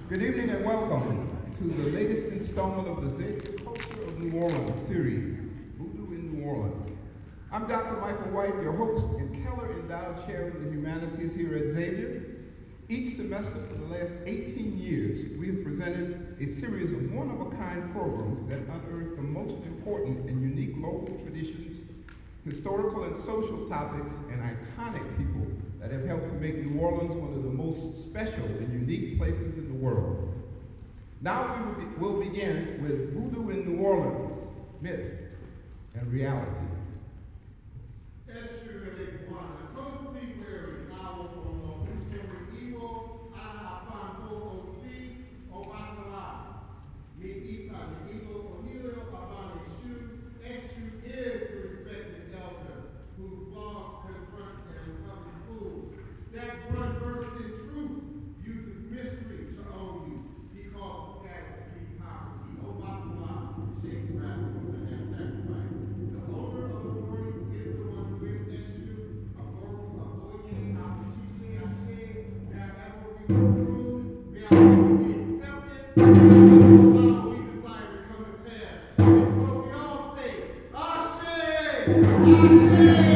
Good evening and welcome to the latest installment of the Xavier Culture of New Orleans series, Voodoo in New Orleans. I'm Dr. Michael White, your host and Keller Endowed Chair for the Humanities here at Xavier. Each semester for the last 18 years, we have presented a series of one-of-a-kind programs that unearth the most important and unique local traditions, historical and social topics, and iconic people that have helped to make New Orleans one of the most special and unique places in the world. Now we'll begin with Voodoo in New Orleans, myth and reality. That one versed in truth uses mystery to own you because the status of free poverty. O Batala, shakes rascals and have sacrifice. The owner of the warnings is the one who is Eshu, a Boyan, Ashiche, Ashe, may I ever be approved, may I ever be accepted, may I ever allow what we desire to come to pass. And so we all say, Ashe, Ashe, Ashe.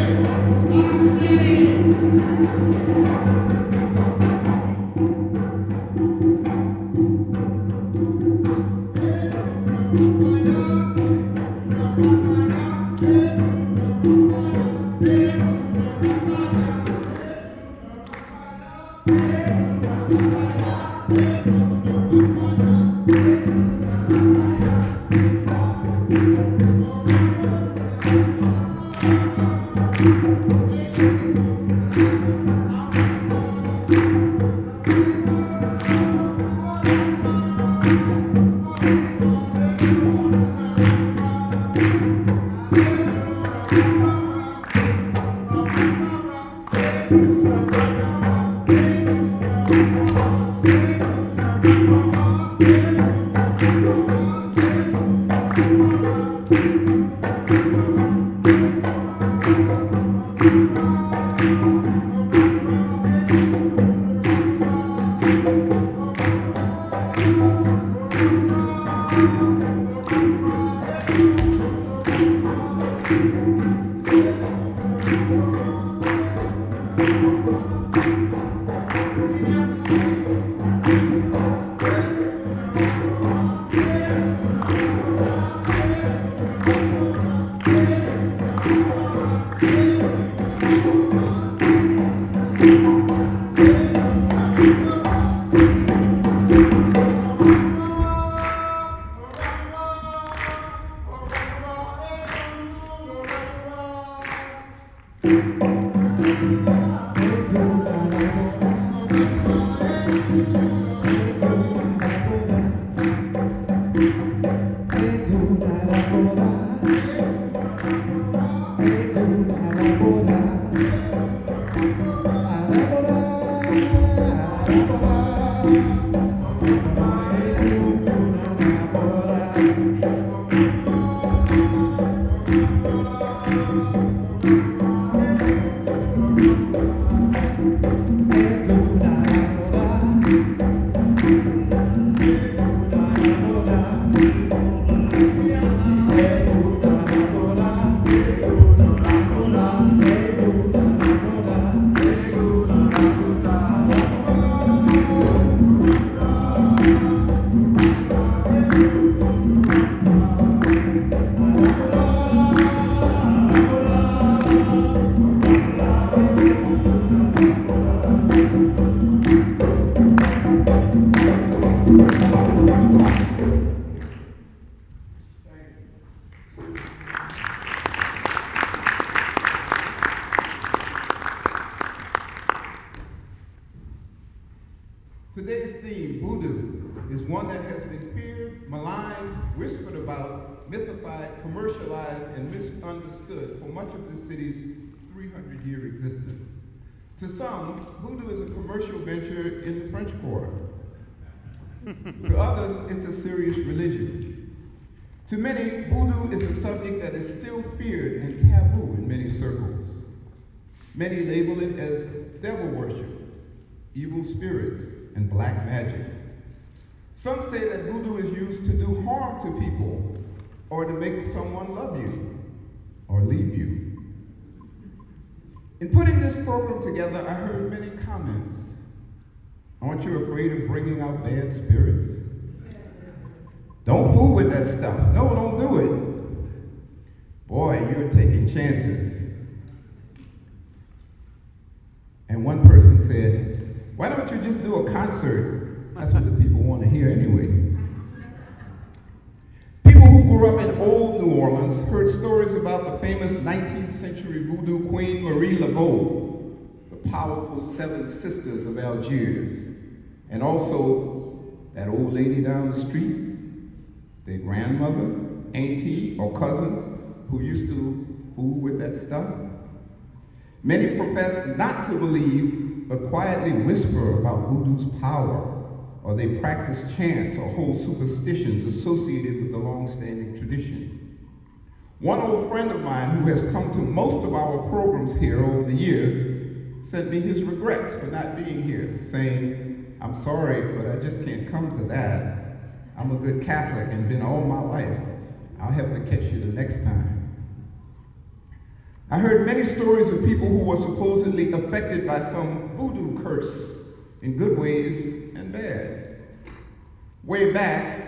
Today's theme, voodoo, is one that has been feared, maligned, whispered about, mythified, commercialized, and misunderstood for much of the city's 300-year existence. To some, voodoo is a commercial venture in the French Quarter. To others, it's a serious religion. To many, voodoo is a subject that is still feared and taboo in many circles. Many label it as devil worship, evil spirits, and black magic. Some say that voodoo is used to do harm to people or to make someone love you or leave you. In putting this program together, I heard many comments. Aren't you afraid of bringing out bad spirits? Don't fool with that stuff. No, don't do it. Boy, you're taking chances. And one person said, why don't you just do a concert? That's what the people want to hear anyway. People who grew up in old New Orleans heard stories about the famous 19th century voodoo queen Marie Laveau, the powerful seven sisters of Algiers, and also that old lady down the street, their grandmother, auntie, or cousins who used to fool with that stuff. Many profess not to believe, but quietly whisper about voodoo's power, or they practice chants or hold superstitions associated with the long-standing tradition. One old friend of mine who has come to most of our programs here over the years sent me his regrets for not being here, saying, I'm sorry, but I just can't come to that. I'm a good Catholic and been all my life. I'll have to catch you the next time. I heard many stories of people who were supposedly affected by some voodoo curse in good ways and bad. Way back,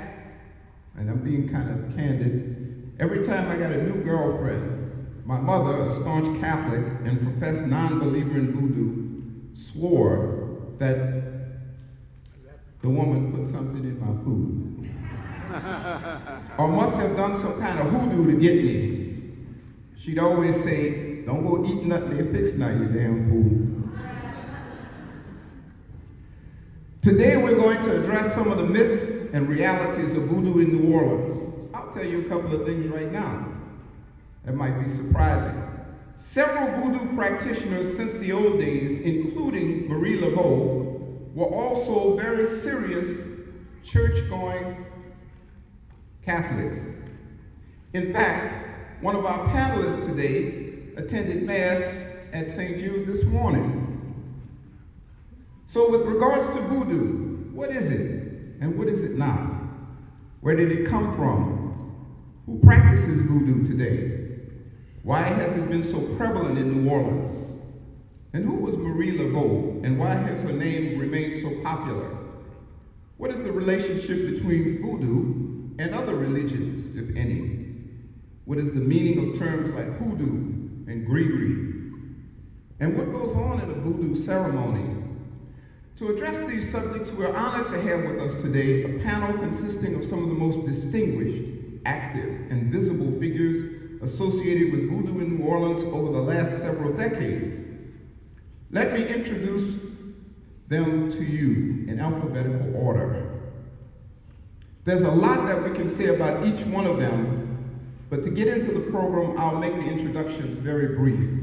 and I'm being kind of candid, every time I got a new girlfriend, my mother, a staunch Catholic and professed non-believer in voodoo, swore that the woman put something in my food. Or must have done some kind of hoodoo to get me. She'd always say, don't go eat nothing they fix now, you damn fool. Today we're going to address some of the myths and realities of voodoo in New Orleans. I'll tell you a couple of things right now that might be surprising. Several voodoo practitioners since the old days, including Marie Laveau, were also very serious church-going Catholics. In fact, one of our panelists today attended Mass at St. Jude this morning. So with regards to voodoo, what is it and what is it not? Where did it come from? Who practices voodoo today? Why has it been so prevalent in New Orleans? And who was Marie Laveau, and why has her name remained so popular? What is the relationship between voodoo and other religions, if any? What is the meaning of terms like hoodoo and gree-gree? And what goes on in a voodoo ceremony? To address these subjects, we're honored to have with us today a panel consisting of some of the most distinguished, active, and visible figures associated with voodoo in New Orleans over the last several decades. Let me introduce them to you in alphabetical order. There's a lot that we can say about each one of them, but to get into the program, I'll make the introductions very brief.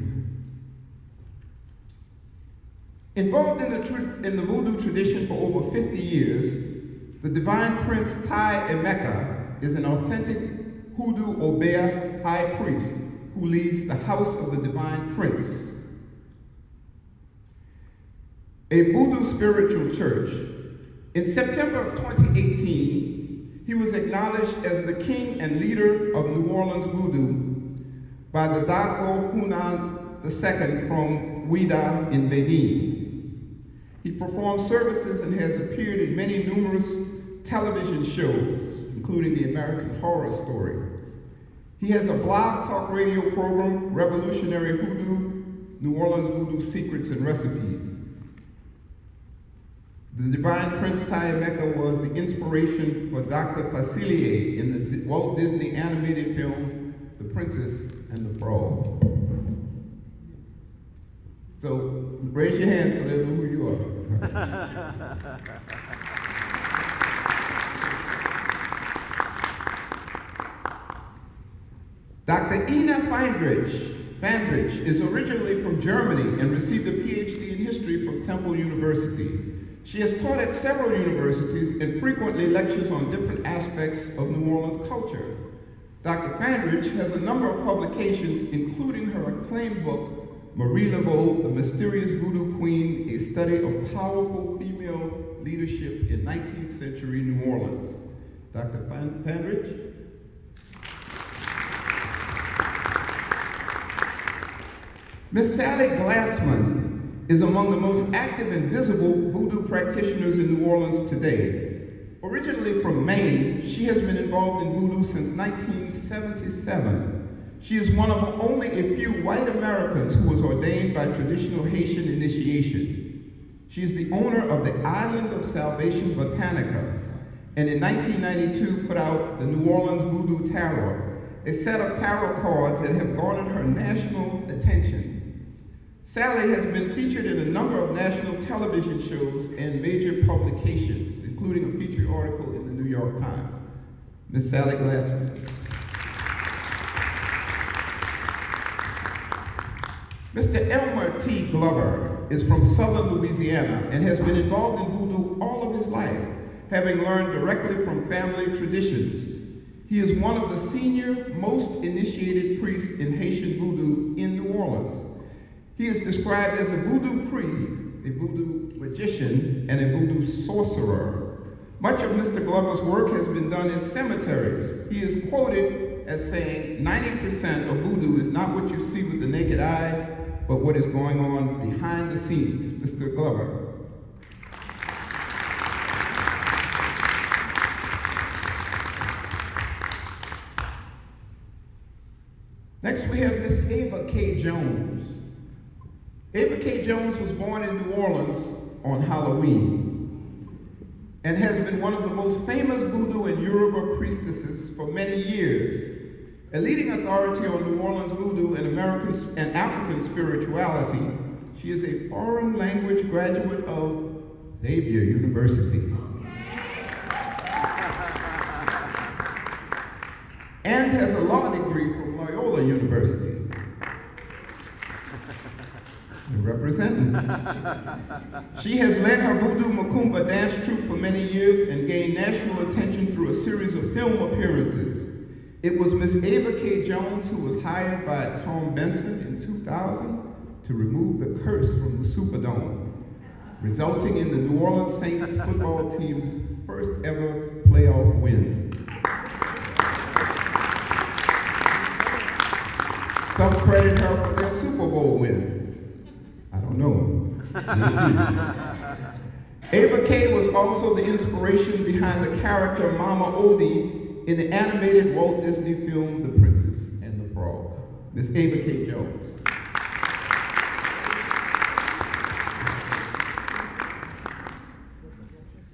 Involved in the voodoo tradition for over 50 years, the divine prince Tai Emeka is an authentic hoodoo Obeah high priest who leads the House of the Divine Prince, a voodoo spiritual church. In September of 2018, he was acknowledged as the king and leader of New Orleans voodoo by the Dago Hunan II from Ouida in Benin. He performed services and has appeared in many numerous television shows, including the American Horror Story. He has a blog talk radio program, Revolutionary Hoodoo, New Orleans Voodoo Secrets and Recipes. The Divine Prince Tai Emeka was the inspiration for Dr. Facilier in the Walt Disney animated film, The Princess and the Frog. So raise your hand so they know who you are. Dr. Ina Fandrich is originally from Germany and received a PhD in history from Temple University. She has taught at several universities and frequently lectures on different aspects of New Orleans culture. Dr. Fandrich has a number of publications, including her acclaimed book, Marie Laveau, The Mysterious Voodoo Queen, a study of powerful female leadership in 19th century New Orleans. Dr. Pandridge. Miss Sally Glassman is among the most active and visible voodoo practitioners in New Orleans today. Originally from Maine, she has been involved in voodoo since 1977. She is one of only a few white Americans who was ordained by traditional Haitian initiation. She is the owner of the Island of Salvation Botanica, and in 1992 put out the New Orleans Voodoo Tarot, a set of tarot cards that have garnered her national attention. Sally has been featured in a number of national television shows and major publications, including a featured article in the New York Times. Miss Sally Glassman. Mr. Elmer T. Glover is from southern Louisiana and has been involved in voodoo all of his life, having learned directly from family traditions. He is one of the senior, most initiated priests in Haitian voodoo in New Orleans. He is described as a voodoo priest, a voodoo magician, and a voodoo sorcerer. Much of Mr. Glover's work has been done in cemeteries. He is quoted as saying, 90% of voodoo is not what you see with the naked eye, but what is going on behind the scenes. Mr. Glover. Next we have Miss Ava K. Jones. Ava K. Jones was born in New Orleans on Halloween and has been one of the most famous voodoo and Yoruba priestesses for many years. A leading authority on New Orleans voodoo and American and African spirituality, she is a foreign language graduate of Xavier University and has a law degree from Loyola University. Representing. She has led her Voodoo Macumba dance troupe for many years and gained national attention through a series of film appearances. It was Miss Ava K. Jones who was hired by Tom Benson in 2000 to remove the curse from the Superdome, resulting in the New Orleans Saints football team's first ever playoff win. Some credit her for their Super Bowl win. I don't know. Ava K. was also the inspiration behind the character Mama Odie in the animated Walt Disney film The Princess and the Frog. Miss Ava K. Jones.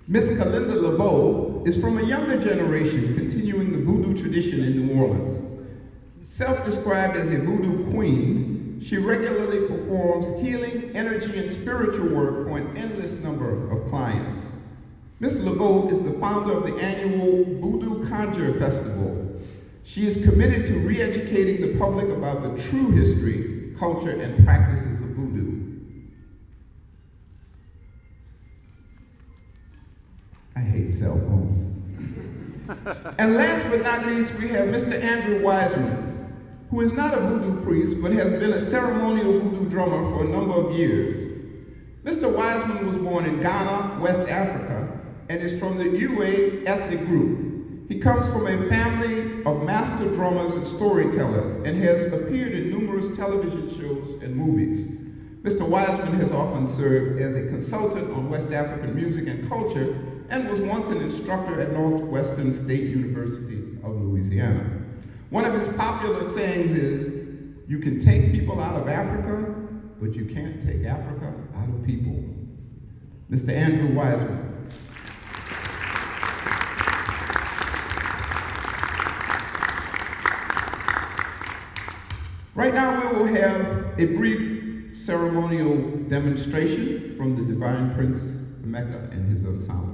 Miss Kalinda Laveau is from a younger generation continuing the voodoo tradition in New Orleans. Self-described as a voodoo queen, she regularly performs healing, energy, and spiritual work for an endless number of clients. Ms. Laveau is the founder of the annual Voodoo Conjure Festival. She is committed to re-educating the public about the true history, culture, and practices of voodoo. I hate cell phones. And last but not least, we have Mr. Andrew Wiseman, who is not a voodoo priest, but has been a ceremonial voodoo drummer for a number of years. Mr. Wiseman was born in Ghana, West Africa, and is from the Ewe ethnic group. He comes from a family of master drummers and storytellers, and has appeared in numerous television shows and movies. Mr. Wiseman has often served as a consultant on West African music and culture, and was once an instructor at Northwestern State University of Louisiana. One of his popular sayings is, you can take people out of Africa, but you can't take Africa out of people. Mr. Andrew Wiseman. Right now we will have a brief ceremonial demonstration from the Divine Prince Mecca and his ensemble.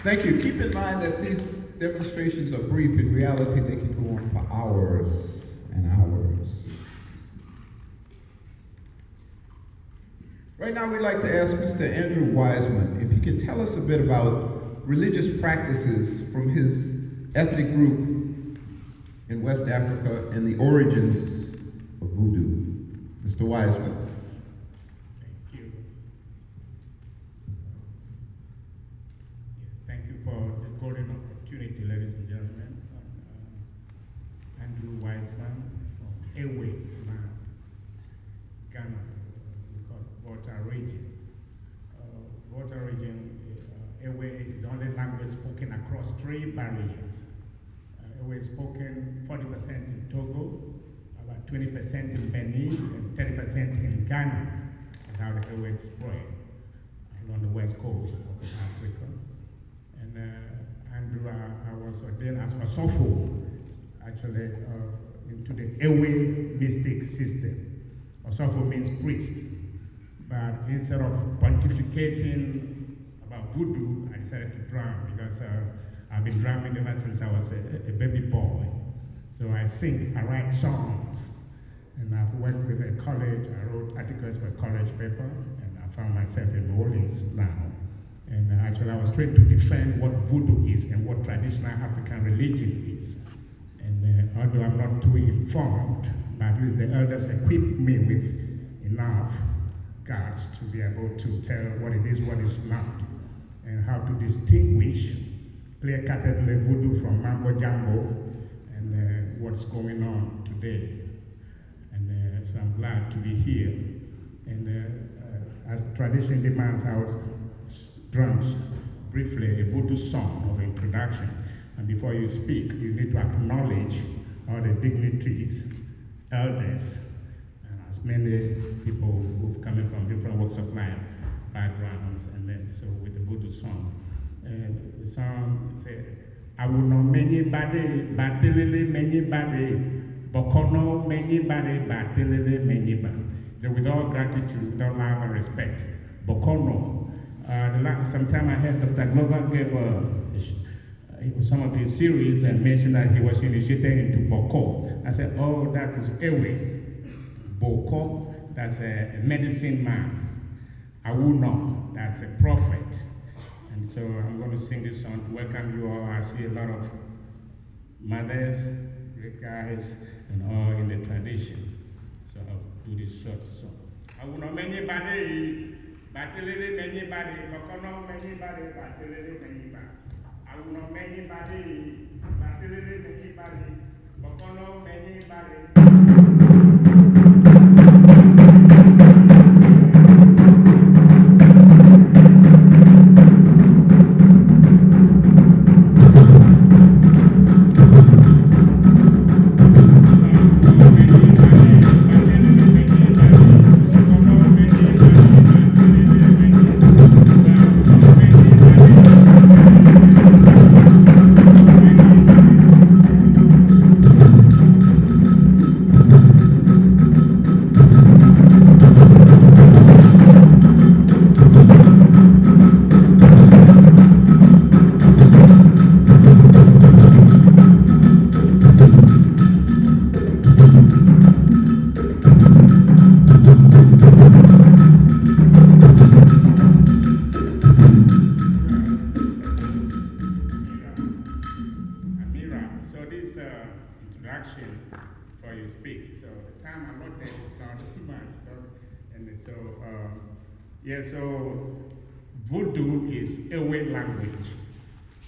Thank you. Keep in mind that these demonstrations are brief. In reality, they can go on for hours and hours. Right now, we'd like to ask Mr. Andrew Wiseman if he can tell us a bit about religious practices from his ethnic group in West Africa and the origins of voodoo. Mr. Wiseman. Thank you. Thank you for this golden opportunity, ladies and gentlemen. Andrew Wiseman of Ewe, Ghana. Volta region. Volta region, Ewe is the only language spoken across 3 barriers. Ewe is spoken 40% in Togo, about 20% in Benin, and 30% in Ghana. That's how the Ewe is spread along the west coast of Africa. And Andrew, I was ordained as Osofo, actually, into the Ewe mystic system. Osofo means priest. But instead of pontificating about voodoo, I decided to drum because I've been drumming ever since I was a baby boy. So I sing, I write songs, and I've worked with a college. I wrote articles for a college paper, and I found myself in New Orleans now. And actually, I was trained to defend what voodoo is and what traditional African religion is. And although I'm not too informed, but at least the elders equipped me with enough guards to be able to tell what it is, what is not, and how to distinguish clear-cutedly voodoo from mambo jumbo and what's going on today. And so I'm glad to be here. And as tradition demands, I would drums briefly a voodoo song of introduction. And before you speak, you need to acknowledge all the dignitaries, elders, as many people who've come in from different walks of life, backgrounds, and then so with the voodoo song. And the song said, I will not many body, batilili many body, bokono many body, batilili many body. So with all gratitude, with all love and respect, bokono. Sometime I heard Dr. Glover gave some of his series and mentioned that he was initiated into Boko. I said, oh, that is Ewe. Boko, that's a medicine man. Awuno, that's a prophet. And so I'm going to sing this song to welcome you all. I see a lot of mothers, great guys, and all in the tradition. So I'll do this short song. Awuno many body, batilili many body, bokono many body, batilili many body. Awuno many body, batilili many body, bokono many body. So voodoo is Ewe language,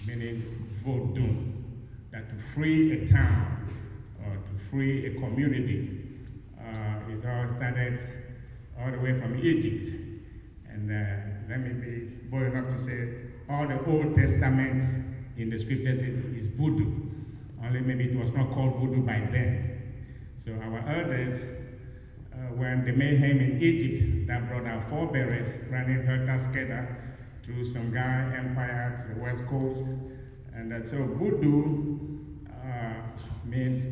meaning voodoo, that to free a town or to free a community is all started all the way from Egypt. And let me be bold enough to say all the Old Testament in the scriptures is voodoo. Only maybe it was not called voodoo by then. So our elders, when the mayhem in Egypt that brought our forebearers running helter-skelter through Songhai Empire to the west coast. And so voodoo means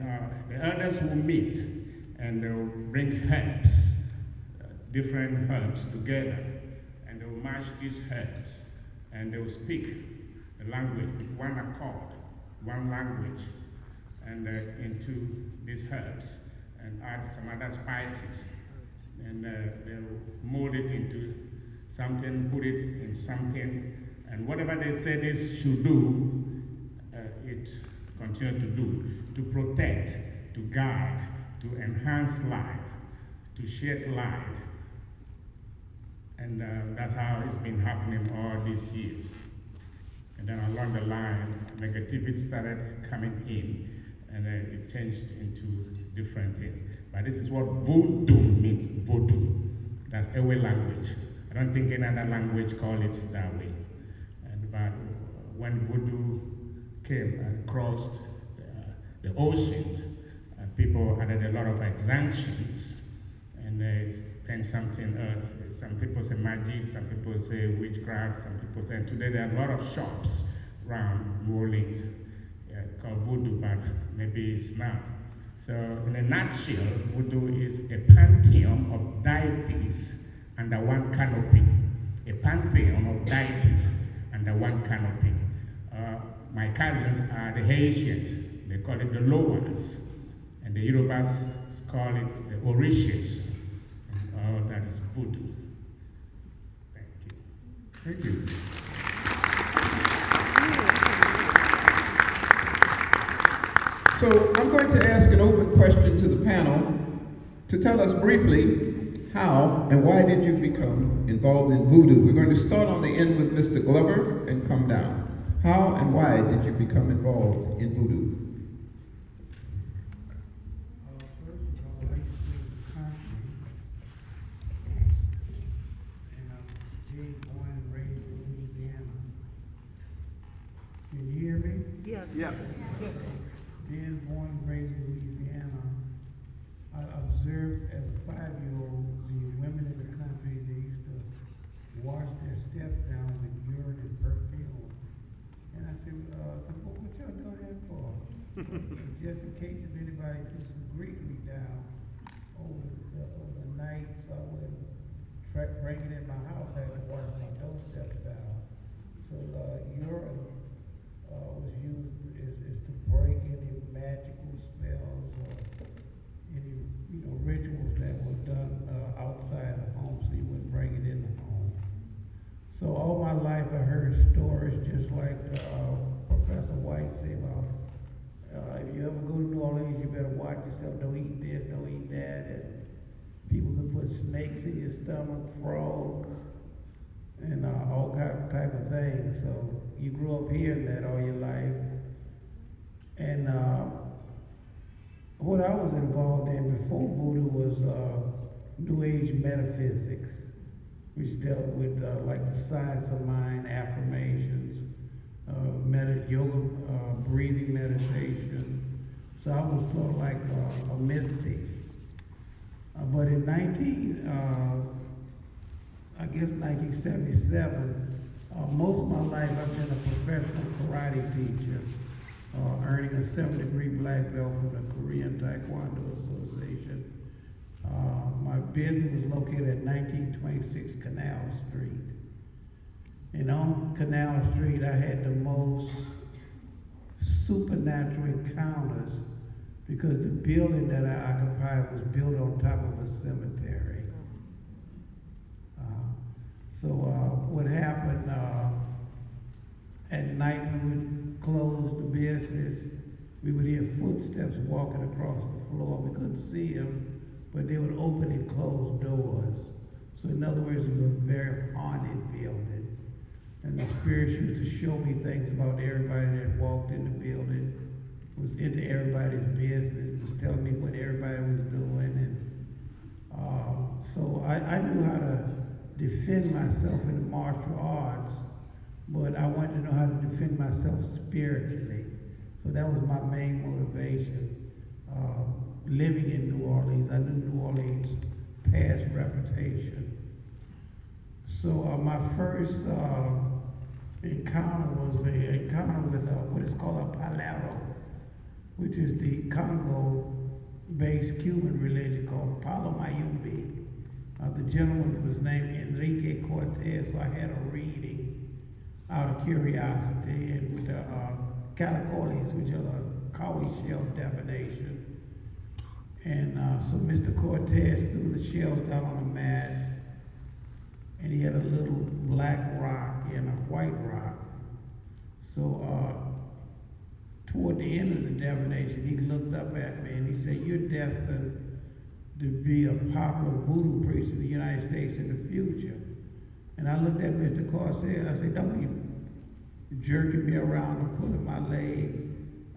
the elders will meet and they'll bring herbs different herbs together, and they will mash these herbs, and they will speak the language with one accord, one language, and into these herbs, and add some other spices, and they'll mold it into something, put it in something, and whatever they say this should do, it continue to do, to protect, to guide, to enhance life, to shed light. And that's how it's been happening all these years. And then along the line, negativity started coming in, and it changed into different things. But this is what voodoo means, voodoo. That's Ewe language. I don't think any other language call it that way. But when voodoo came and crossed the oceans, people added a lot of exemptions, and it turned something else. Some people say magic, some people say witchcraft, some people say, and today there are a lot of shops around New Orleans called voodoo, but maybe it's not. So in a nutshell, voodoo is a pantheon of deities under one canopy. A pantheon of deities under one canopy. My cousins are the Haitians. They call it the Lowers. And the Yorubas call it the Orishas. And all that is voodoo. Thank you. Thank you. So I'm going to ask an open question to the panel to tell us briefly how and why did you become involved in voodoo. We're going to start on the end with Mr. Glover and come down. How and why did you become involved in voodoo? First of all, I used to live in the country, and I was born and raised in Louisiana. Can you hear me? Yes. Yes. Being born and raised in Louisiana, I observed as a 5-year-old the women in the country, they used to wash their steps down with urine and perfume. And I said, what y'all doing that for? Just in case if anybody threw some greet me down over the night, so I wouldn't bring it in my house. I had to wash my doorsteps down. So urine was used is to break any magical spells or any rituals that were done outside the home, so you wouldn't bring it in the home. So all my life I heard stories just like Professor White said about if you ever go to New Orleans, you better watch yourself. Don't eat this, don't eat that. And people can put snakes in your stomach, frogs, and all type of things. So you grew up hearing that all your life. And what I was involved in before voodoo was New Age metaphysics, which dealt with like the science of mind, affirmations, yoga, breathing meditation. So I was sort of like a mystic. But in 1977, most of my life I've been a professional karate teacher, earning a 7th-degree black belt from the Korean Taekwondo Association. My business was located at 1926 Canal Street. And on Canal Street, I had the most supernatural encounters because the building that I occupied was built on top of a cemetery. What happened, at night we would close the business, we would hear footsteps walking across the floor. We couldn't see them, but they would open and close doors. So in other words, it was a very haunted building. And the spirits used to show me things about everybody that walked in the building, was into everybody's business, was telling me what everybody was doing. And so I knew how to defend myself in the martial arts, but I wanted to know how to defend myself spiritually. So that was my main motivation. Living in New Orleans, I knew New Orleans' past reputation. So my first encounter was an encounter with what is called a palero, which is the Congo-based Cuban religion called Palo Mayumbi. The gentleman was named Enrique Cortez, so I had a reading out of curiosity, and with the calicoles, which are the cowrie shell divination. And so Mr. Cortez threw the shells down on the mat, and he had a little black rock and a white rock. So toward the end of the divination, he looked up at me and he said, "You're destined to be a popular voodoo priest in the United States in the future." And I looked at Mr. Cortez, I said, "Don't be jerking me around and pulling my leg.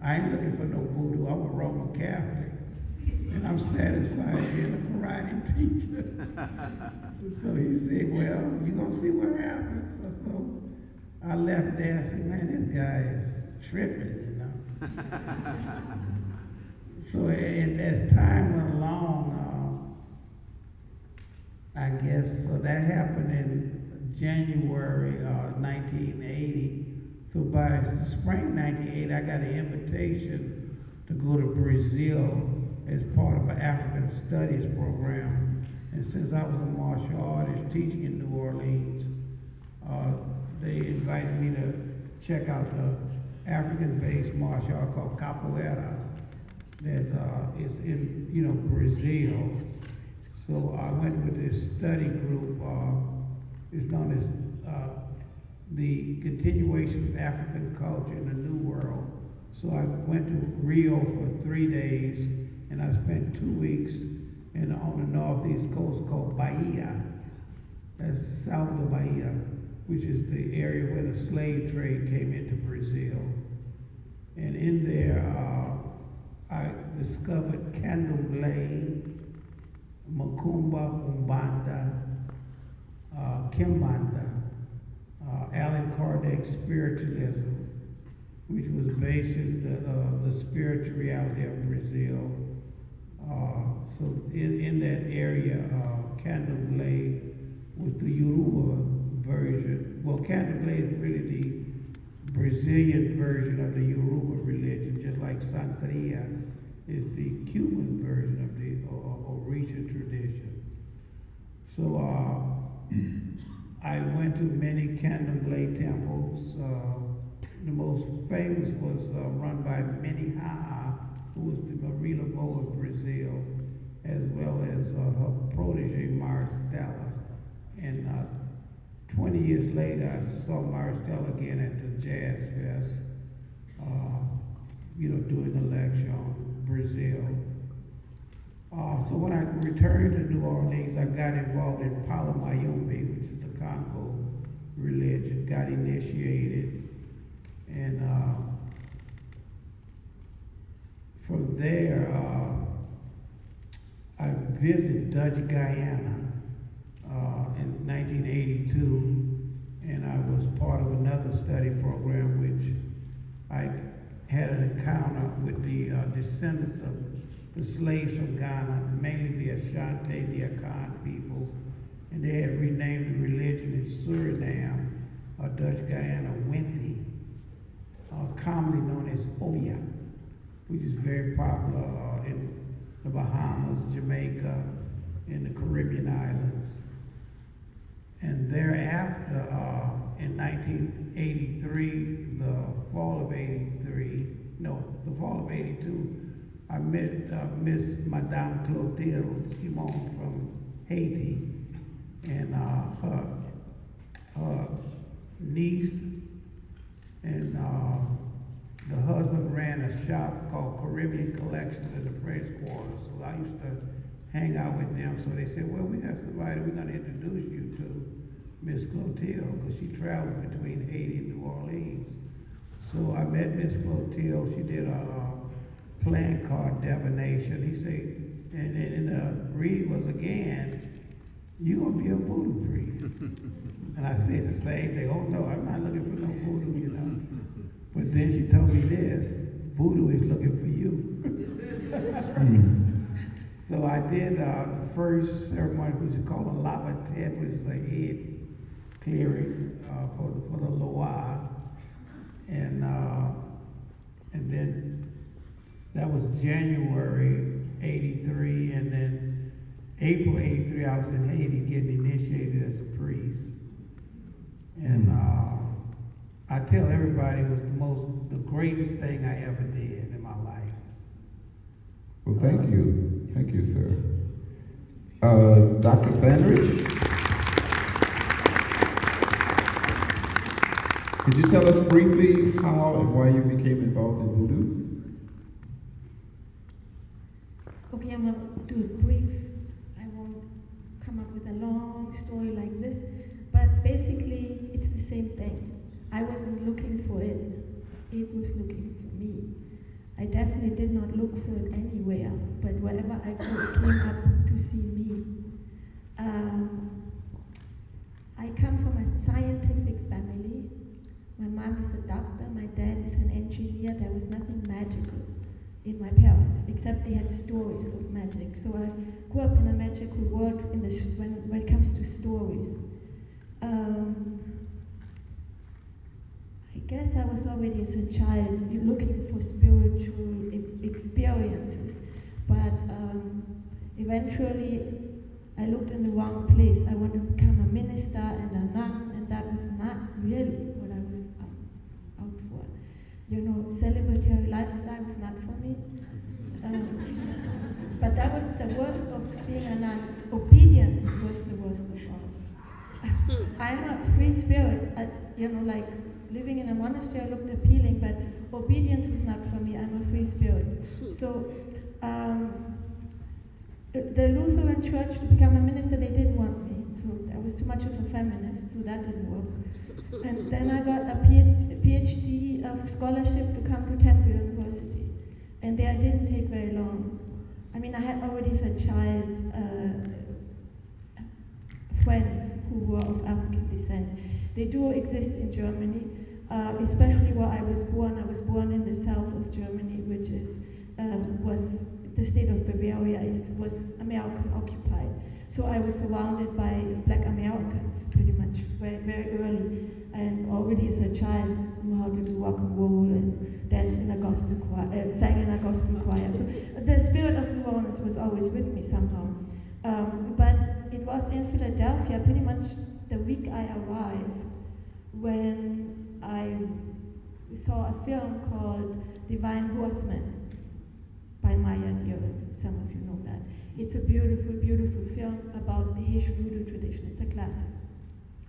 I ain't looking for no voodoo. I'm a Roman Catholic. And I'm satisfied being a karate teacher." So he said, "Well, you're going to see what happens." So I left there and said, "Man, this guy is tripping, you know." So as time went along, I guess, so that happened in January 1980. So by spring 1980, I got an invitation to go to Brazil as part of an African Studies program. And since I was a martial artist teaching in New Orleans, they invited me to check out the African-based martial art called capoeira that is in, Brazil. So I went with this study group. It's known as the Continuation of African Culture in the New World. So I went to Rio for 3 days, and I spent 2 weeks on the northeast coast called Bahia. That's south of Bahia, which is the area where the slave trade came into Brazil. And in there, I discovered Candomblé, Macumba, Umbanda, Kimbanda, Allan Kardec spiritualism, which was based in the spiritual reality of Brazil. So in that area, Candomblé was the Yoruba version. Well, Candomblé is really the Brazilian version of the Yoruba religion, just like Santeria is the Cuban version of the Orisha tradition. So I went to many Candomblé temples. The most famous was run by Minnehaha, who was the Marie Laveau of Brazil, as well as her protege, Maristela. And 20 years later, I saw Maristela again at the Jazz Fest, doing a lecture on Brazil. So when I returned to New Orleans, I got involved in Palomayombe, which is the Congo religion, got initiated. And from there, I visited Dutch Guyana in 1982, and I was part of another study program which I had an encounter with the descendants of the slaves from Ghana, mainly the Ashanti, the Akan people, and they had renamed the religion in Suriname, Dutch Guyana, Winti, commonly known as Oya, which is very popular in the Bahamas, Jamaica, and the Caribbean islands. And thereafter, in 1983, the fall of 82, I met Miss Madame Clotilde Simon from Haiti, and her niece and the husband ran a shop called Caribbean Collections in the French Quarter. So I used to hang out with them. So they said, "Well, we got somebody we're going to introduce you to, Miss Clotilde, because she traveled between Haiti and New Orleans." So I met Miss Clotilde. She did a playing card divination. He said, and the read was again, "You're going to be a voodoo priest." And I said the same thing. "Oh no, I'm not looking for no voodoo, you know." But then she told me this: voodoo is looking for you. So I did the first ceremony, which is called a lavatet, which is a head clearing for the Loa, and then that was January '83, and then April 83, I was in Haiti getting initiated as a priest. And I tell everybody it was the greatest thing I ever did in my life. Well, thank you. Thank you, sir. Dr. Flandridge, could you tell us briefly how and why you became involved in voodoo? Okay, I'm going to do it brief. I won't come up with a long story like this, but basically it's the same thing. I wasn't looking for it. It was looking for me. I definitely did not look for it anywhere, but wherever I go, it came up to see me. I come from a scientific family. My mom is a doctor, my dad is an engineer. There was nothing magical in my parents, except they had stories of magic. So I grew up in a magical world when it comes to stories. I guess I was already as a child looking for spiritual experiences, but eventually I looked in the wrong place. I wanted to become a minister and a nun, and that was not really what I was out for. You know, celebratory lifestyle was not for me. But that was the worst of being a nun. Obedience was the worst of all. I'm a free spirit. You know, like living in a monastery looked appealing, but obedience was not for me. I'm a free spirit. So the Lutheran Church, to become a minister, they didn't want me. So I was too much of a feminist, so that didn't work. And then I got a PhD of scholarship to come to Temple University. And there I didn't take very long. I mean, I had already as a child friends who were of African descent. They do exist in Germany, especially where I was born. I was born in the south of Germany, which was the state of Bavaria, was American occupied. So I was surrounded by black Americans pretty much very, very early. And already as a child, knew how to do rock and roll and dance in a gospel choir, sang in a gospel choir. So the spirit of New Orleans was always with me somehow. But it was in Philadelphia, pretty much the week I arrived, when I saw a film called Divine Horseman by Maya Deren. Some of you know that. It's a beautiful, beautiful film about the Haitian voodoo tradition. It's a classic.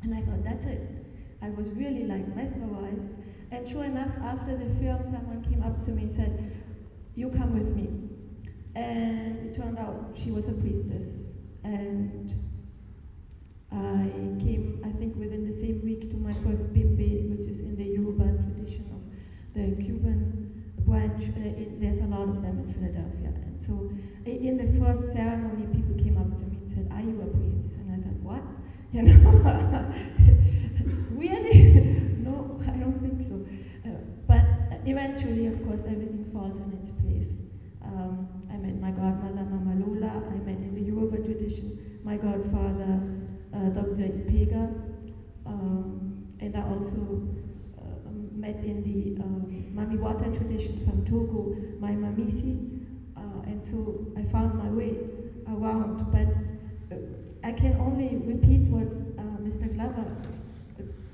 And I thought, that's it. I was really like mesmerized. And sure enough, after the film, someone came up to me and said, you come with me. And it turned out she was a priestess. And I came, I think, within the same week to my first bimbe, which is in the Yoruba tradition of the Cuban branch. There's a lot of them in Philadelphia. And so in the first ceremony, people came up to me and said, are you a priestess? And I thought, what? You know, really? No, I don't think so. But eventually, of course, everything falls in its place. I met my godmother, Mama Lola. I met in the Yoruba tradition my godfather, Dr. Ipega. And I also met in the Mami Wata tradition from Togo, my Mamisi. And so I found my way around. But I can only repeat what Mr. Glover,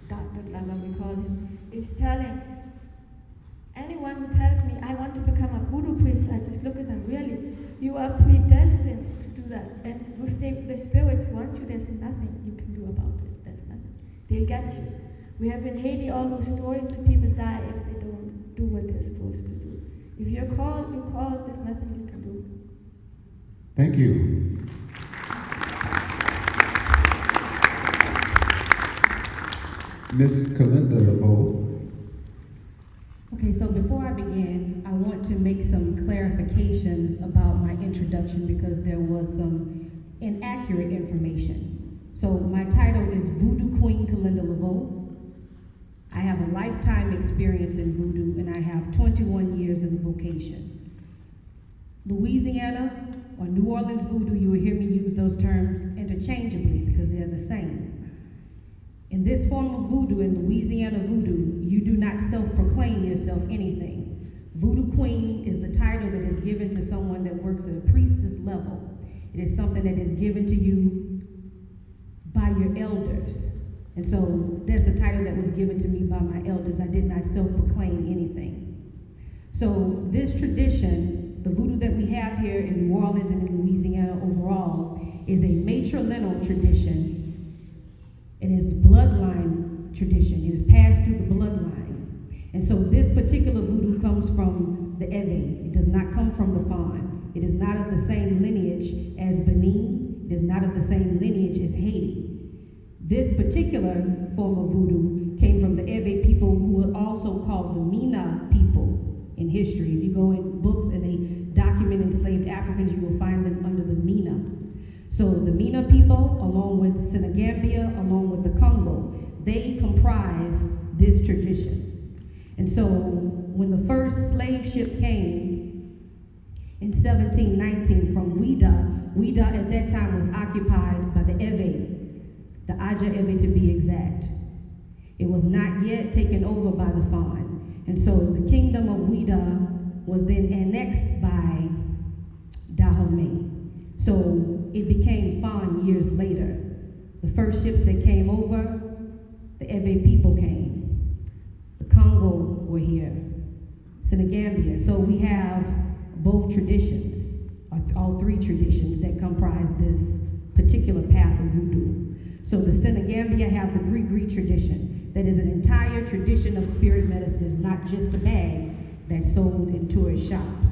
Dr. Glover we call him, is telling. Anyone who tells me I want to become a voodoo priest, I just look at them, really, you are predestined to do that. And if the spirits want you, there's nothing you can do about it. There's nothing. They'll get you. We have in Haiti all those stories that people die if they don't do what they're supposed to do. If you're called, you're called, there's nothing you can do. Thank you. Ms. Kalinda LeBeau. Okay, so before I begin, I want to make some clarifications about my introduction because there was some inaccurate information. So my title is Voodoo Queen Kalinda LeBeau. I have a lifetime experience in voodoo and I have 21 years in the vocation. Louisiana or New Orleans voodoo, you will hear me use those terms interchangeably because they're the same. In this form of voodoo, in Louisiana voodoo, you do not self-proclaim yourself anything. Voodoo Queen is the title that is given to someone that works at a priestess level. It is something that is given to you by your elders. And so that's the title that was given to me by my elders. I did not self-proclaim anything. So this tradition, the voodoo that we have here in New Orleans and in Louisiana overall, is a matrilineal tradition. It is bloodline tradition. It is passed through the bloodline. And so this particular voodoo comes from the Eve. It does not come from the Fawn. It is not of the same lineage as Benin. It is not of the same lineage as Haiti. This particular form of voodoo came from the Eve people, who were also called the Mina people in history. If you go in books and they document enslaved Africans, you will find them under the Mina. So the Mina people, along with Senegambia, along with the Congo, they comprise this tradition. And so when the first slave ship came in 1719 from Ouida at that time was occupied by the Ewe, the Aja Ewe to be exact. It was not yet taken over by the Fon. And so the kingdom of Ouida was then annexed by Dahomey. So it became Fon years later. The first ships that came over, the Ewe people came. The Congo were here. Senegambia. So we have both traditions, all three traditions that comprise this particular path of voodoo. So the Senegambia have the Grigri tradition. That is an entire tradition of spirit medicine. It's not just a bag that's sold in tourist shops.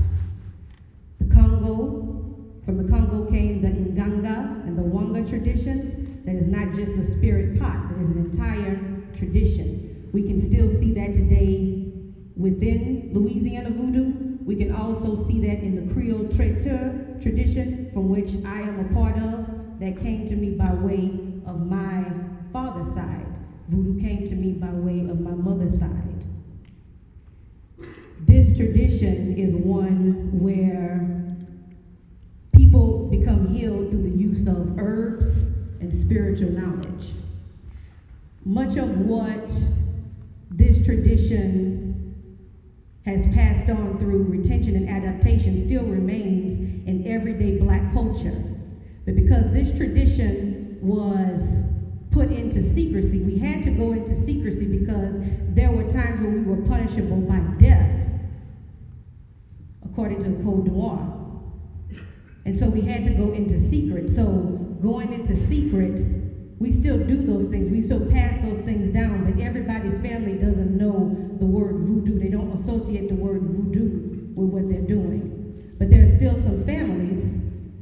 The Congo, from the Congo came the Nganga and the Wanga traditions. That is not just a spirit pot. That is an entire tradition. We can still see that today within Louisiana voodoo. We can also see that in the Creole Traiteur tradition, from which I am a part of, that came to me by way of my father's side. Voodoo came to me by way of my mother's side. This tradition is one where people become healed through the use of herbs and spiritual knowledge. Much of what this tradition has passed on through retention and adaptation still remains in everyday Black culture. But because this tradition was put into secrecy, we had to go into secrecy because there were times when we were punishable by death, according to the Code Noir. And so we had to go into secret. So going into secret, we still do those things. We still pass those things down, but everybody's family doesn't know the word voodoo. They don't associate the word voodoo with what they're doing. But there are still some families,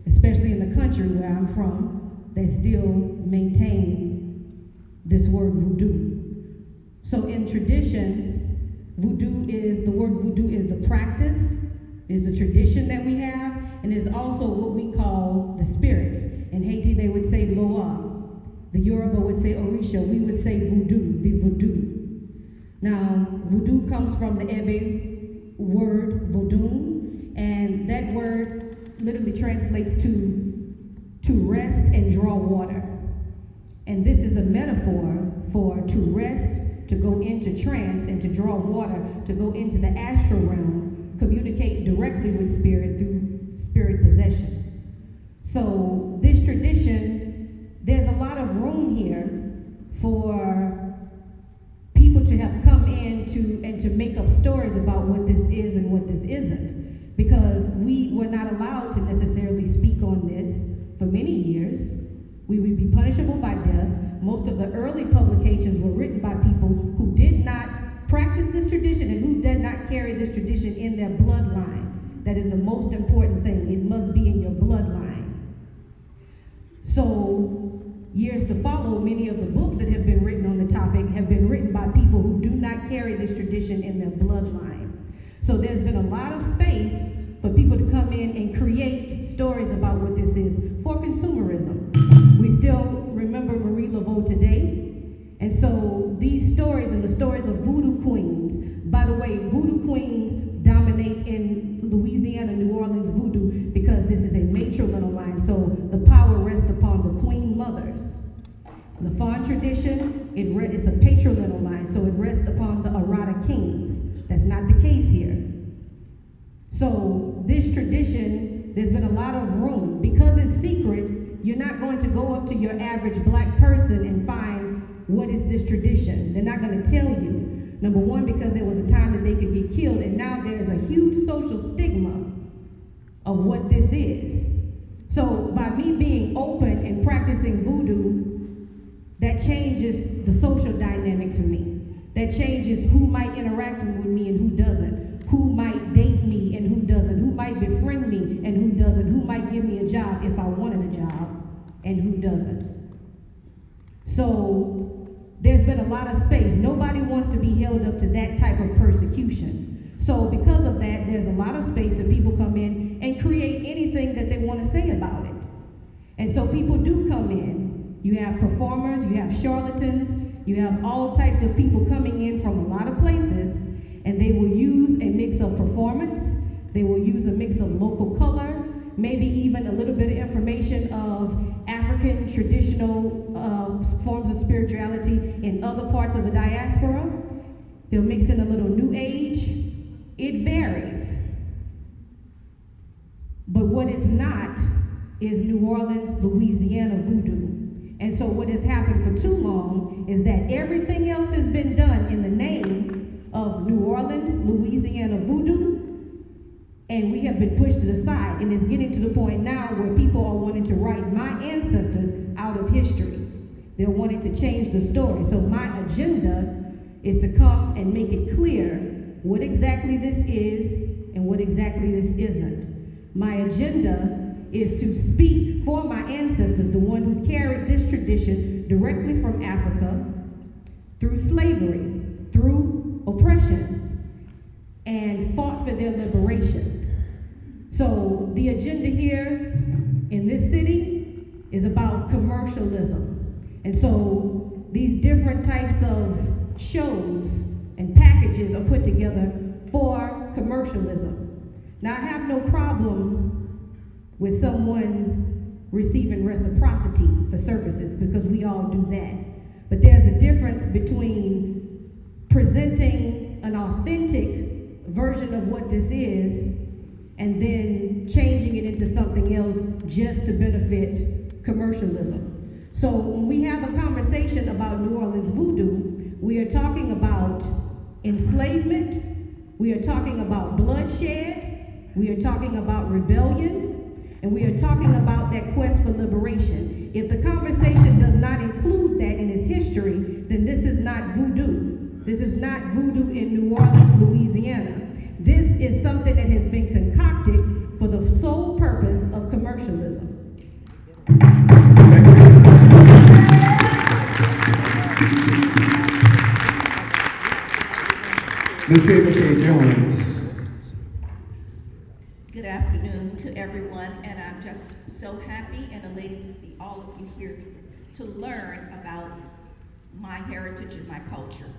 especially in the country where I'm from, that still maintain this word voodoo. So in tradition, the word voodoo is the practice, is the tradition that we have, and is also what we call the spirits. In Haiti, they would say Loa. The Yoruba would say Orisha. We would say voodoo, the voodoo. Now, voodoo comes from the Ebe word vodun, and that word literally translates to rest and draw water. And this is a metaphor for to rest, to go into trance, and to draw water, to go into the astral realm, communicate directly with spirit through spirit possession. So this tradition, there's a lot of room here for people to have come in to make up stories about what this is and what this isn't, because we were not allowed to necessarily speak on this for many years. We would be punishable by death. Most of the early publications were written by people who did not practice this tradition and who did not carry this tradition in their bloodline. That is the most important thing. It must be in your bloodline. So, years to follow, many of the books that have been written on the topic have been written by people who do not carry this tradition in their bloodline. So there's been a lot of space for people to come in and create stories about what this is for consumerism. We still remember Marie Laveau today. And so these stories and the stories of voodoo queens, by the way, voodoo queens dominate in Louisiana, New Orleans voodoo because this is a matrilineal line, so the power rests upon the queen mothers. The Fawn tradition, it's a patrilineal line, so it rests upon the Arata kings. That's not the case here. So this tradition there's been a lot of room. Because it's secret, you're not going to go up to your average black person and find what is this tradition. They're not going to tell you. Number one, because there was a time that they could get killed, and now there's a huge social stigma of what this is. So by me being open and practicing voodoo, that changes the social dynamic for me. That changes who might interact with me and who doesn't. Who might date me and who doesn't. Who might befriend me and who doesn't. Who might give me a job if I wanted a job and who doesn't. So there's been a lot of space. Nobody wants to be held up to that type of persecution. So because of that, there's a lot of space that people come in and create anything that they want to say about it. And so people do come in. You have performers, you have charlatans, you have all types of people coming in from a lot of places, and they will use a mix of performance, they will use a mix of local color, maybe even a little bit of information of African traditional forms of spirituality in other parts of the diaspora. They'll mix in a little new age. It varies. But what is not is New Orleans, Louisiana voodoo. And so what has happened for too long is that everything else has been done in the name of New Orleans, Louisiana voodoo, and we have been pushed to the side. And it's getting to the point now where people are wanting to write my ancestors out of history. They're wanting to change the story. So my agenda is to come and make it clear what exactly this is and what exactly this isn't. My agenda is to speak for my ancestors, the one who carried this tradition directly from Africa through slavery, through oppression, and fought for their liberation. So the agenda here in this city is about commercialism. And so these different types of shows and packages are put together for commercialism. Now, I have no problem with someone receiving reciprocity for services, because we all do that. But there's a difference between presenting an authentic version of what this is and then changing it into something else just to benefit commercialism. So when we have a conversation about New Orleans voodoo, we are talking about enslavement, we are talking about bloodshed, we are talking about rebellion, and we are talking about that quest for liberation. If the conversation does not include that in its history, then this is not voodoo. This is not voodoo in New Orleans, Louisiana. This is something that has been concocted for the sole purpose of commercialism. Ms. Ava K. Jones. Good afternoon to everyone, and I'm just so happy and elated to see all of you here to learn about my heritage and my culture.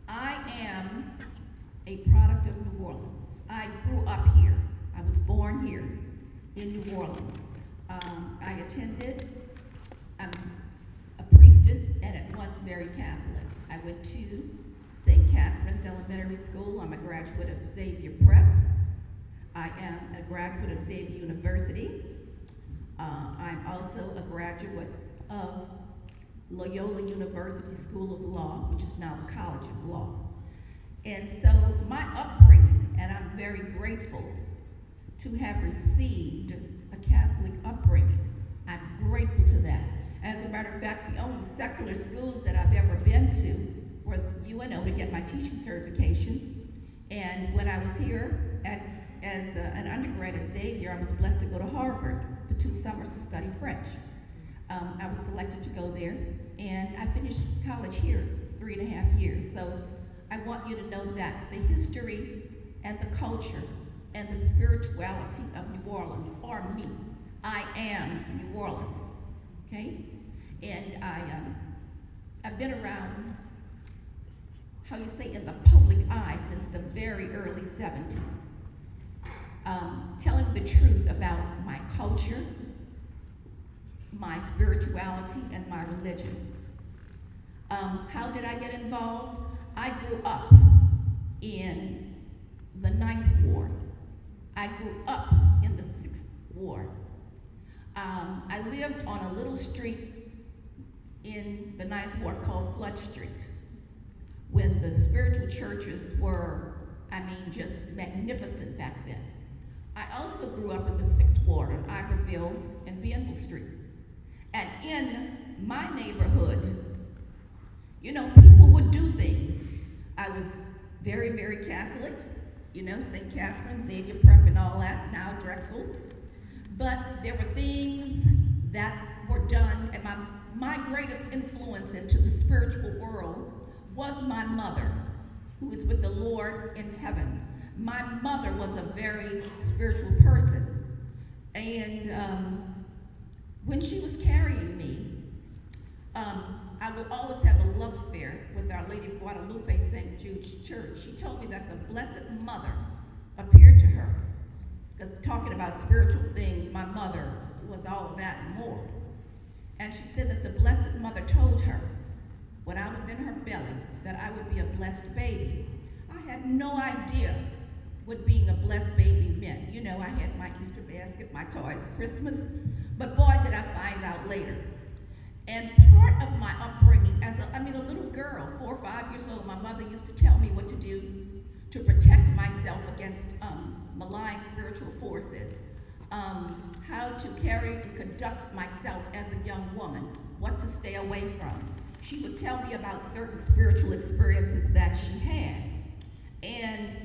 I am a product of New Orleans. I grew up here. I was born here in New Orleans. I attended, I'm a priestess and at once very Catholic. I went to St. Catherine's Elementary School. I'm a graduate of Xavier Prep. I am a graduate of Xavier University. I'm also a graduate of Loyola University School of Law, which is now the College of Law. And so my upbringing, and I'm very grateful to have received a Catholic upbringing. I'm grateful to that. As a matter of fact, the only secular schools that I've ever been to were UNO to get my teaching certification. And when I was here as an undergrad at Xavier, I was blessed to go to Harvard for 2 summers to study French. I was selected to go there, and I finished college here, 3.5 years. So I want you to know that the history and the culture and the spirituality of New Orleans are me. I am New Orleans, okay? And I've been around, how you say, in the public eye since the very early 70s. Telling the truth about my culture, my spirituality, and my religion. How did I get involved? I grew up in the 9th Ward. I grew up in the ward. I lived on a little street in the 9th Ward called Flood Street, when the spiritual churches were, just magnificent back then. I also grew up in the 6th Ward on Iberville and Bienville Street. And in my neighborhood, people would do things. I was very, very Catholic, St. Catherine, Xavier Prep and all that, now Drexel. But there were things that were done, and my greatest influence into the spiritual world was my mother, who is with the Lord in heaven. My mother was a very spiritual person. And when she was carrying me, I will always have a love affair with Our Lady of Guadalupe St. Jude's Church. She told me that the Blessed Mother appeared to her. Because talking about spiritual things, my mother was all of that and more. And she said that the Blessed Mother told her, when I was in her belly, that I would be a blessed baby. I had no idea what being a blessed baby meant. I had my Easter basket, my toys, Christmas, but boy, did I find out later. And part of my upbringing as a little girl, 4 or 5 years old, my mother used to tell me what to do to protect myself against malign spiritual forces, how to carry and conduct myself as a young woman, what to stay away from. She would tell me about certain spiritual experiences that she had. And,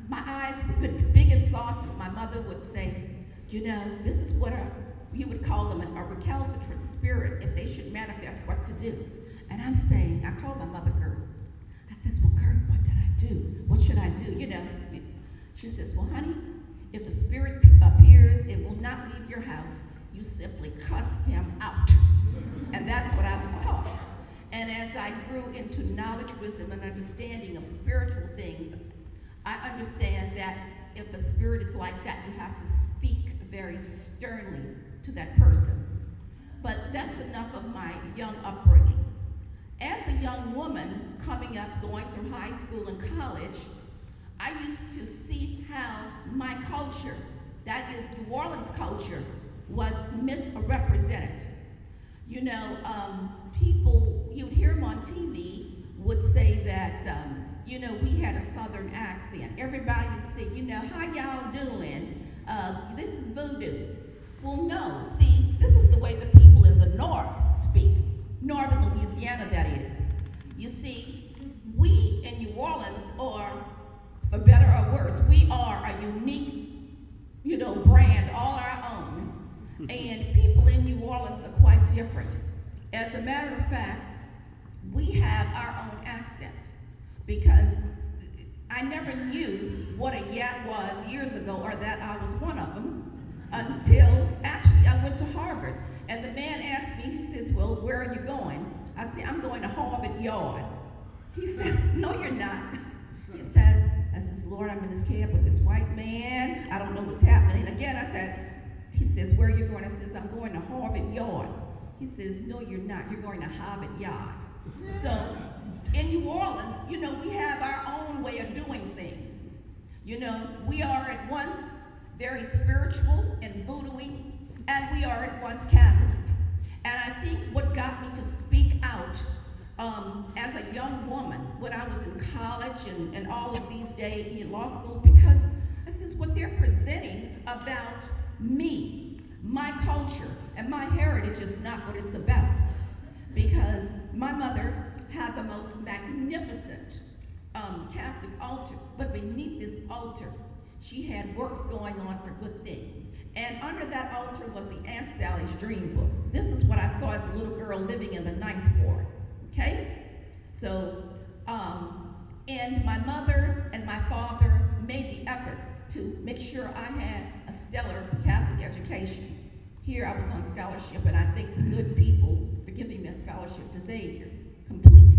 my eyes were big as saucers. My mother would say, this is what you would call them a recalcitrant spirit if they should manifest what to do. And I'm saying, I called my mother Gert. I says, well, Gert, what did I do? What should I do? She says, well, honey, if a spirit appears, it will not leave your house. You simply cuss him out. And that's what I was taught. And as I grew into knowledge, wisdom, and understanding of spiritual things, I understand that if a spirit is like that, you have to speak very sternly to that person. But that's enough of my young upbringing. As a young woman coming up, going through high school and college, I used to see how my culture, that is New Orleans culture, was misrepresented. People, you'd hear them on TV, would say that, we had a Southern accent. Everybody would say, how y'all doing? This is voodoo. Well, no. See, this is the way the people in the North speak. Northern Louisiana, that is. You see, we in New Orleans, or for better or worse, we are a unique, brand, all our own. And people in New Orleans are quite different. As a matter of fact, we have our own accent, because I never knew what a yat was years ago, or that I was one of them, until actually I went to Harvard. And the man asked me, he says, well, where are you going? I said, I'm going to Harvard Yard. He says, no, you're not. He says, Lord, I'm in this cab with this white man. I don't know what's happening. Again, I said, he says, where are you going? I says, I'm going to Harvard Yard. He says, no, you're not. You're going to Harvard Yard. So in New Orleans, we have our own way of doing things. We are at once very spiritual and voodoo-y, and we are at once Catholic. And I think what got me to speak out as a young woman when I was in college and all of these days in law school, because this is what they're presenting about me, my culture, and my heritage is not what it's about. Because my mother had the most magnificent Catholic altar, but beneath this altar, she had works going on for good things. And under that altar was the Aunt Sally's Dream Book. This is what I saw as a little girl living in the 9th Ward, okay? So, and my mother and my father made the effort to make sure I had a stellar Catholic education. Here I was on scholarship, and I thank the good people for giving me a scholarship to Xavier, complete.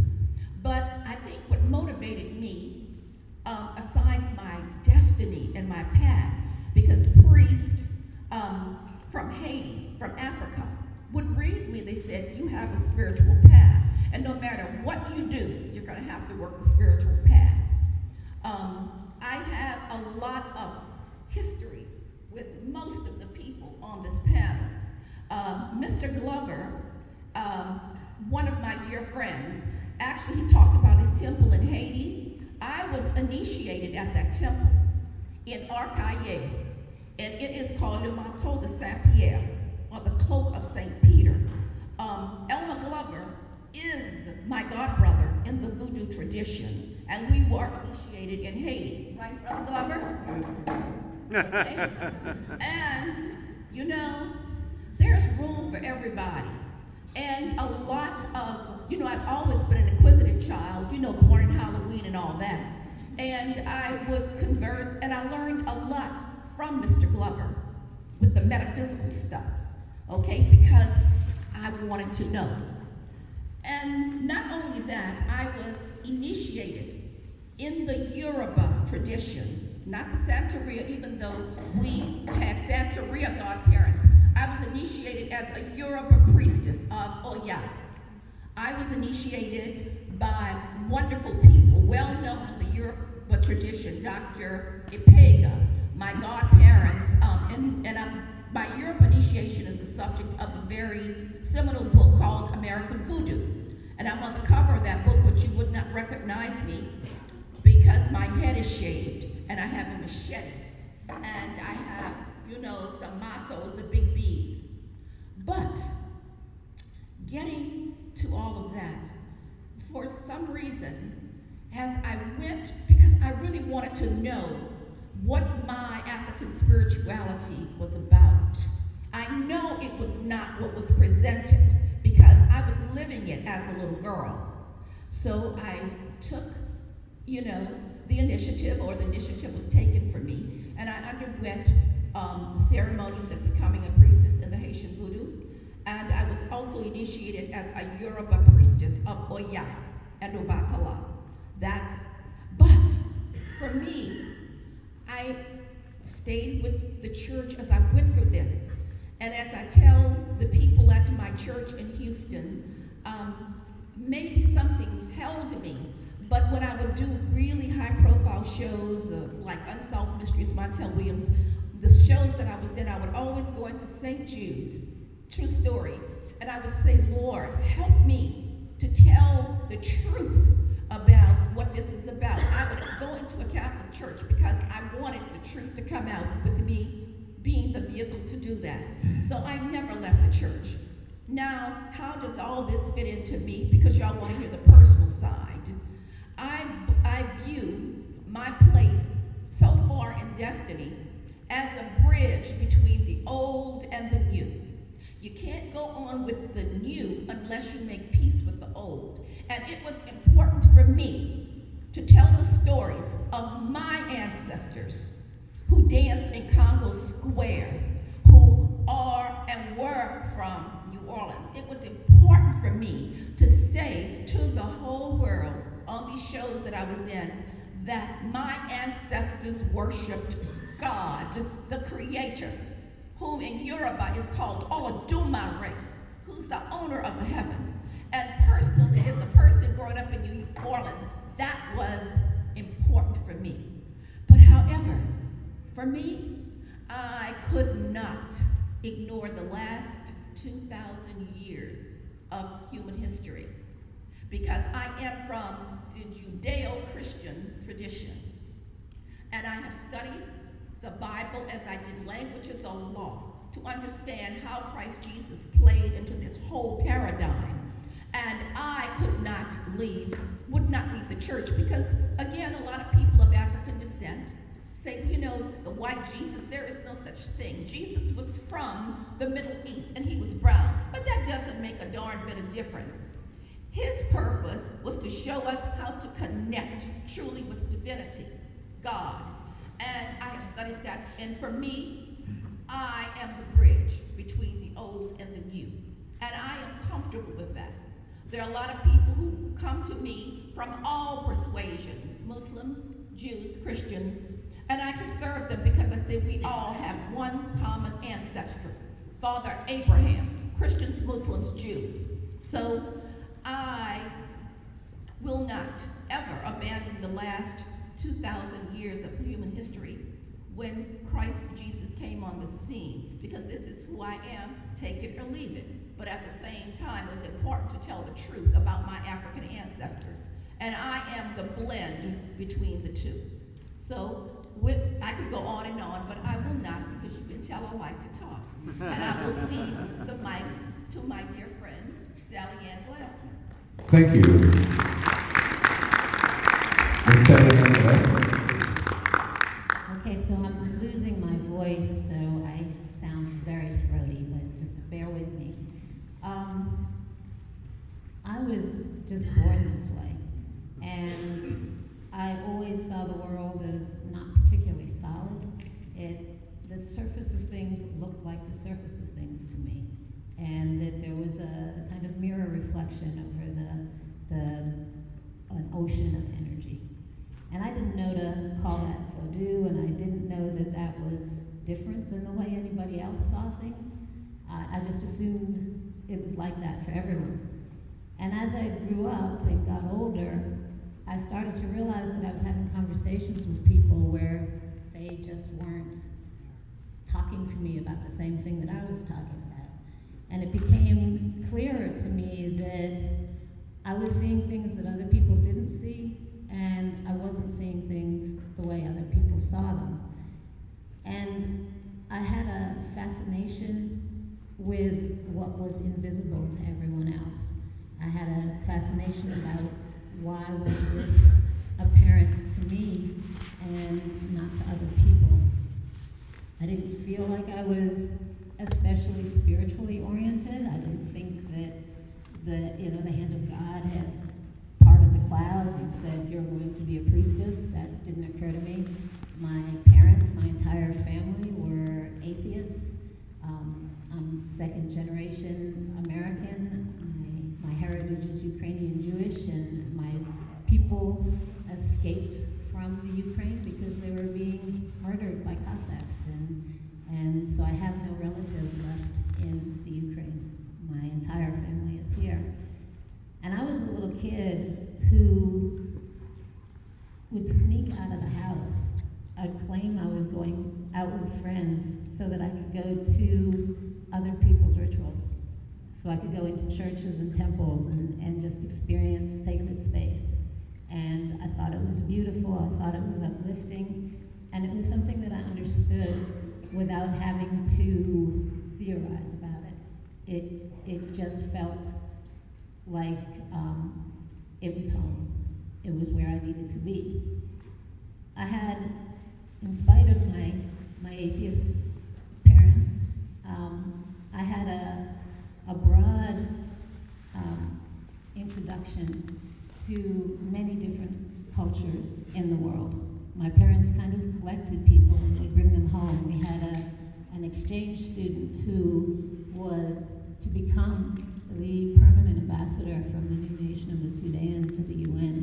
But I think what motivated me, aside my destiny and my path, because priests from Haiti, from Africa, would read me. They said, you have a spiritual path, and no matter what you do, you're going to have to work the spiritual path. I have a lot of history with most of the people on this panel. Mr. Glover, one of my dear friends, actually he talked about his temple in Haiti. I was initiated at that temple in Arcaye, and it is called Le Manteau de Saint-Pierre, or the Cloak of St. Peter. Elmer Glover is my godbrother in the Voodoo tradition, and we were initiated in Haiti, right, Brother Glover? Okay. And, you know, there's room for everybody. And a lot of, you know, I've always been an inquisitive child, you know, born in Halloween and all that. And I would converse, and I learned a lot from Mr. Glover with the metaphysical stuff, okay, because I wanted to know. And not only that, I was initiated in the Yoruba tradition, not the Santeria, even though we had Santeria godparents. I was initiated as a Yoruba priestess of Oya. I was initiated by wonderful people, well known in the Yoruba tradition, Dr. Ipega, my godparents, my Yoruba initiation is the subject of a very seminal book called American Voodoo. And I'm on the cover of that book, but you would not recognize me because my head is shaved and I have a machete. And I have, you know, some mazos, the big beads. But getting to all of that, for some reason, as I went, because I really wanted to know what my African spirituality was about. I know it was not what was presented because I was living it as a little girl. So I took, you know, the initiative, or the initiative was taken for me, and I underwent ceremonies of becoming a priestess in the Haitian Voodoo, and I was also initiated as a Yoruba priestess of Oya and Obatala. But for me, I stayed with the church as I went through this. And as I tell the people at my church in Houston, maybe something held me, but when I would do really high-profile shows, like Unsolved Mysteries, Montel Williams, the shows that I was in, I would always go into St. Jude's, true story, and I would say, Lord, help me to tell the truth about what this is about. I would go into a Catholic church because I wanted the truth to come out, with me being the vehicle to do that. So I never left the church. Now, how does all this fit into me? Because y'all want to hear the personal side. I view my place so far in destiny as a bridge between the old and the new. You can't go on with the new unless you make peace with the old. And it was important for me to tell the stories of my ancestors who danced in Congo Square, who are and were from New Orleans. It was important for me to say to the whole world on these shows that I was in that my ancestors worshipped God, the Creator, whom in Yoruba is called Olodumare, who's the owner of the heavens. And personally, as a person growing up in New Orleans, that was important for me. But however, for me, I could not ignore the last 2,000 years of human history, because I am from the Judeo-Christian tradition. And I have studied the Bible as I did languages of law to understand how Christ Jesus played into this whole paradigm. And I would not leave the church because, again, a lot of people of African descent say, you know, the white Jesus, there is no such thing. Jesus was from the Middle East and he was brown. But that doesn't make a darn bit of difference. His purpose was to show us how to connect truly with divinity, God. And I have studied that, and for me, I am the bridge between the old and the new. And I am comfortable with that. There are a lot of people who come to me from all persuasions, Muslims, Jews, Christians, and I can serve them because I say we all have one common ancestor, Father Abraham, Christians, Muslims, Jews. So I will not ever abandon the last 2,000 years of human history when Christ Jesus came on the scene, because this is who I am, take it or leave it. But at the same time, it was important to tell the truth about my African ancestors. And I am the blend between the two. So I could go on and on, but I will not, because you can tell I like to talk. And I will cede the mic to my dear friend, Sally Ann Glassman. Thank you. Ms. Sally Ann Glassman. Okay, so I'm losing my voice, so I sound very throaty, but just bear with me. I was just born this way, and I always saw the world as not particularly solid. The surface of things looked like the surface of things to me, and that there was a kind of mirror reflection over an ocean of energy. And I didn't know to call that voodoo, and I didn't know that that was different than the way anybody else saw things. I just assumed it was like that for everyone. And as I grew up and got older, I started to realize that I was having conversations with people where they just weren't talking to me about the same thing that I was talking about. And it became clearer to me that I was seeing things that other people didn't see, and I wasn't seeing things the way other people saw them. And I had a fascination with what was invisible to everyone else. I had a fascination about why was this apparent to me and not to other people. I didn't feel like I was especially spiritually oriented. I didn't think that the hand of God had parted the clouds and said, you're going to be a priestess. That didn't occur to me. My parents, my entire family were atheists. I'm second generation American. My heritage is Ukrainian Jewish, and my people escaped from the Ukraine because they were being murdered by Cossacks, and so I have no relatives left in the Ukraine. My entire family is here. And I was a little kid who would sneak out of the house. I'd claim I was going out with friends so that I could go to other people's rituals. So I could go into churches and temples and just experience sacred space. And I thought it was beautiful, I thought it was uplifting, and it was something that I understood without having to theorize about it. It just felt like it was home. It was where I needed to be. I had, in spite of my atheist parents, I had a broad introduction to many different cultures in the world. My parents kind of collected people and they'd bring them home. We had an exchange student who was to become the permanent ambassador from the new nation of the Sudan to the UN.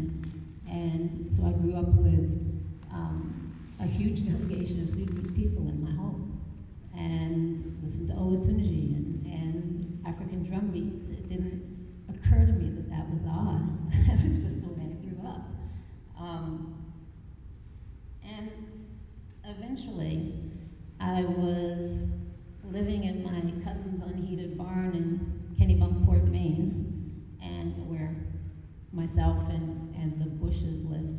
And so I grew up with a huge delegation of Sudanese people in my home and listened to Olatunji and African drum beats. It didn't occur to me that that was odd. That was just the way I grew up. And eventually, I was living in my cousin's unheated barn in Kennebunkport, Maine, and where myself and the Bushes lived.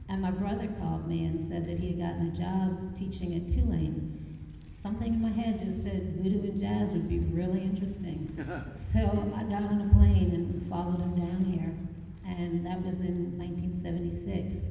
And my brother called me and said that he had gotten a job teaching at Tulane. Something in my head just said voodoo and jazz would be really interesting. So I got on a plane and followed him down here, and that was in 1976.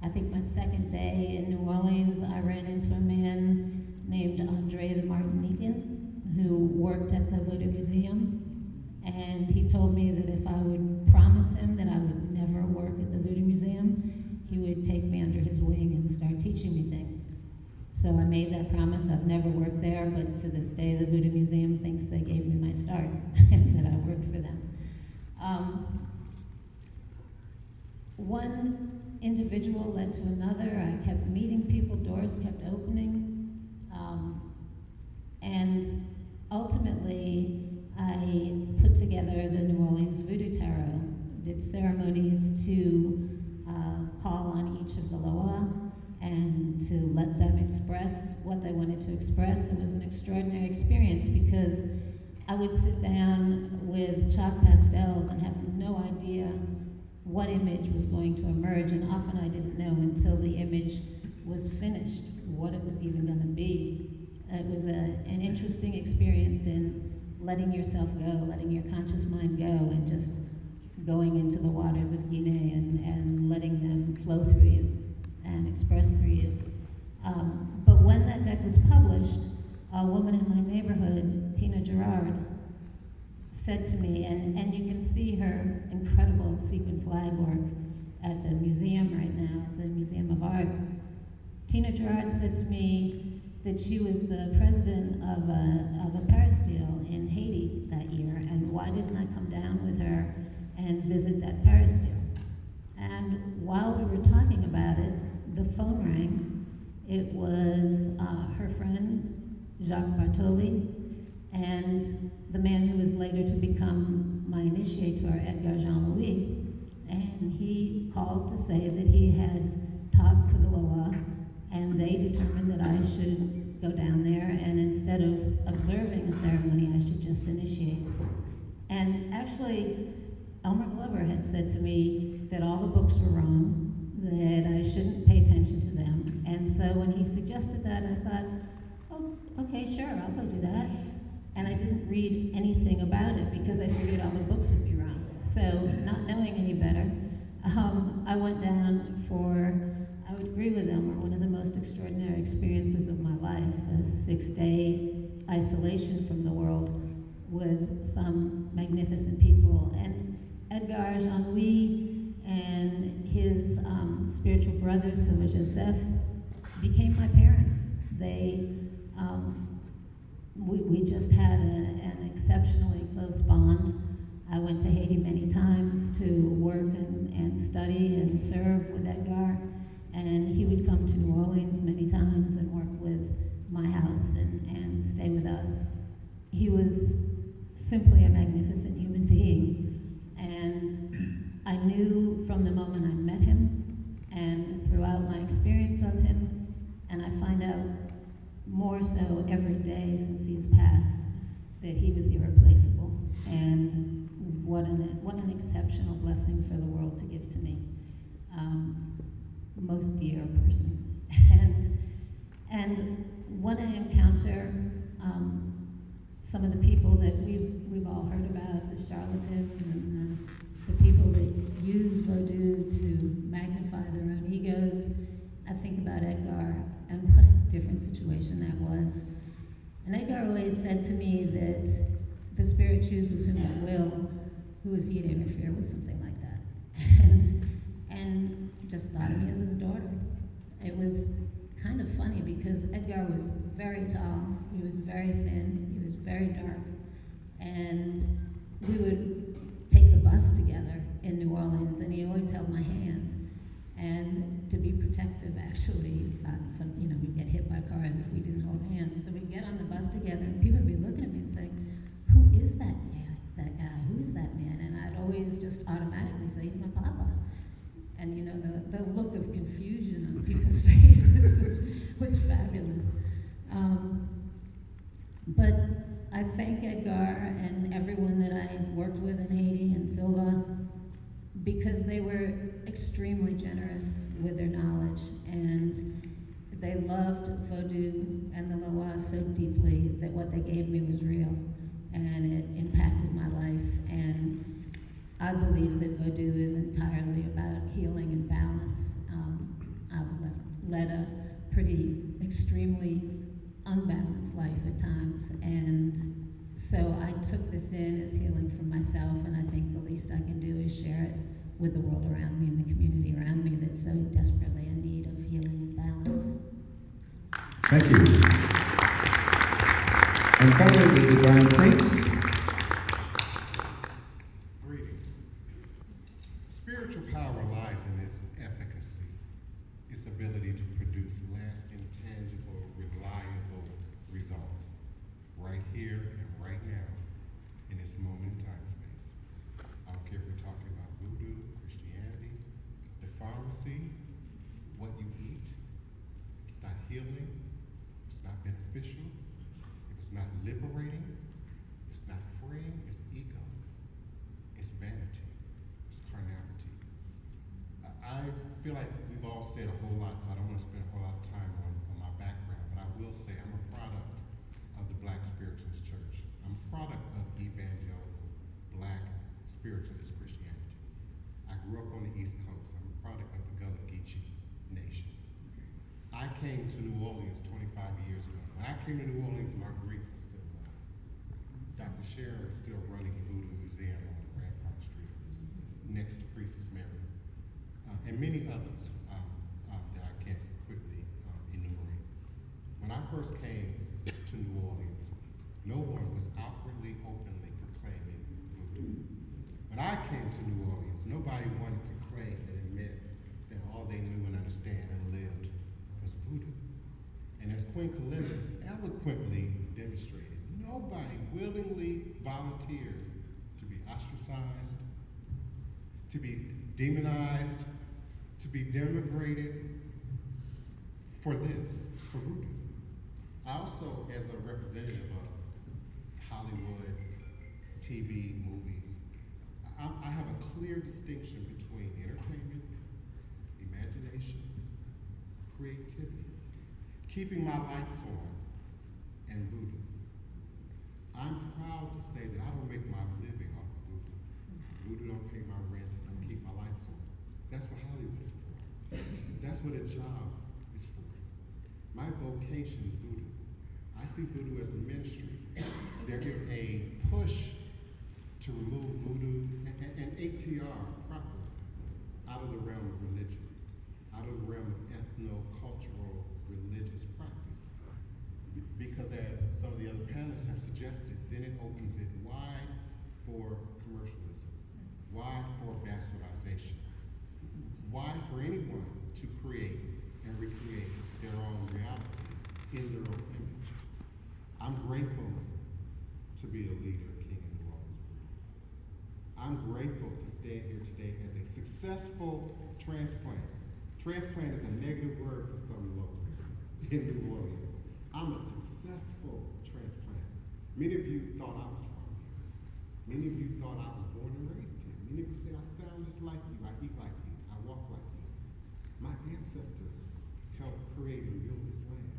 I think my second day in New Orleans, I ran into a man named Andre the Martinican who worked at the Voodoo Museum, and he told me that if I would promise him that I would never work at the Voodoo Museum, he would take me under his wing and start teaching me things. So I made that promise. I've never worked there, but to this day, the Voodoo Museum thinks they gave me my start and that I worked for them. One individual led to another. I kept meeting people, doors kept opening. And ultimately, I put together the New Orleans Voodoo Tarot, did ceremonies to call on each of the Loa and to let them would sit down with chalk pastels and have no idea what image was going to emerge, and often I didn't know until the image was finished what it was even going to be. It was an interesting experience in letting yourself go, letting your conscious mind go, and just going into the waters of Guinea and letting them flow through you and express through you. But when that deck was published, a woman in my neighborhood, Tina Gerard, said to me, and you can see her incredible sequin flag work at the museum right now, the Museum of Art. Tina Gerard said to me that she was the president of a peristyle in Haiti that year, and why didn't I come down with her and visit that peristyle? And while we were talking about it, the phone rang. It was her friend, Jacques Bartoli, and the man who was later to become my initiator, Edgar Jean-Louis. And he called to say that he had talked to the Loa, and they determined that I should go down there, and instead of observing a ceremony, I should just initiate. And actually, Elmer Glover had said to me that all the books were wrong, that I shouldn't pay attention to them. And so when he suggested that, I thought, oh, okay, sure, I'll go do that. And I didn't read anything about it because I figured all the books would be wrong. So not knowing any better, I went down for, I would agree with Elmer, one of the most extraordinary experiences of my life, a 6-day isolation from the world with some magnificent people. And Edgar Jean-Louis and his spiritual brother, Sylvain Joseph, became my parents. They, we just had an exceptionally close bond. I went to Haiti many times to work and study and serve with Edgar, and he would come to New Orleans many times and work with my house and stay with us. He was simply a magnificent human being, and I knew from the moment I met him and throughout my experience of him, and I find out more so every day since he's passed, that he was irreplaceable, and what an exceptional blessing for the world to give to me. Most dear person. And when I encounter some of the people that we've all heard about, the charlatans and the people that use Voodoo to magnify their own egos, I think about Edgar and what a different situation that was. And Edgar always said to me that the Spirit chooses whom it will. Who is he to interfere with something like that? And just thought of me as his daughter. It was kind of funny because Edgar was very tall, he was very thin, he was very dark, and we would take the bus together in New Orleans, and he always held my hand. And to be protective, actually, we'd get hit by cars if we didn't hold hands. So we'd get on the bus together, and people would be looking at me and saying, "Who is that guy? Who is that man?" And I'd always just automatically say, "He's my papa." And the look of confusion on people's faces was fabulous. But I thank Edgar and everyone that I worked with in Haiti and Silva, because they were extremely generous with their knowledge, and they loved Voodoo and the Loa so deeply that what they gave me was real, and it impacted my life. And I believe that Voodoo is entirely about healing and balance. I've led a pretty extremely unbalanced life at times, and so I took this in as healing for myself, and I think the least I can do is share it with the world around me and the community around me that's so desperately in need of healing and balance. Thank you. And finally, the Divine Prince. Greetings. Spiritual power lies in its efficacy, its ability to produce lasting, tangible, reliable results, right here and right now, in this moment in time space. I don't care if we're talking about voodoo, Christianity, the pharmacy, what you eat. If it's not healing, if it's not beneficial, if it's not liberating, if it's not spiritualist Christianity. I grew up on the East Coast. I'm a product of the Gullah Geechee Nation. I came to New Orleans 25 years ago. When I came to New Orleans, Marguerite was still alive. Dr. Sharon was still running the Voodoo Museum on Rampart Street, next to Priestess Mary, and many others that I can't quickly enumerate. When I first came to New Orleans, no one was outwardly, openly proclaiming voodoo. When I came to New Orleans, nobody wanted to claim and admit that all they knew and understand and lived was voodoo. And as Queen Kalinda eloquently demonstrated, nobody willingly volunteers to be ostracized, to be demonized, to be denigrated for this, for voodoo. I also, as a representative of Hollywood, TV, movies, I have a clear distinction between entertainment, imagination, creativity, keeping my lights on, and voodoo. I'm proud to say that I don't make my living off of voodoo. Voodoo don't pay my rent, don't keep my lights on. That's what Hollywood is for. That's what a job is for. My vocation is voodoo. I see voodoo as a ministry. There is a push to remove voodoo and ATR properly out of the realm of religion, out of the realm of ethno-cultural religious practice. Because as some of the other panelists have suggested, then it opens it wide for commercialism, wide for bastardization, wide for anyone to create and recreate their own reality in their own image. I'm grateful to be a leader, king in New Orleans. I'm grateful to stand here today as a successful transplant. Transplant is a negative word for some locals in New Orleans. I'm a successful transplant. Many of you thought I was from here. Many of you thought I was born and raised here. Many of you say I sound just like you, I eat like you, I walk like you. My ancestors helped create and build this land.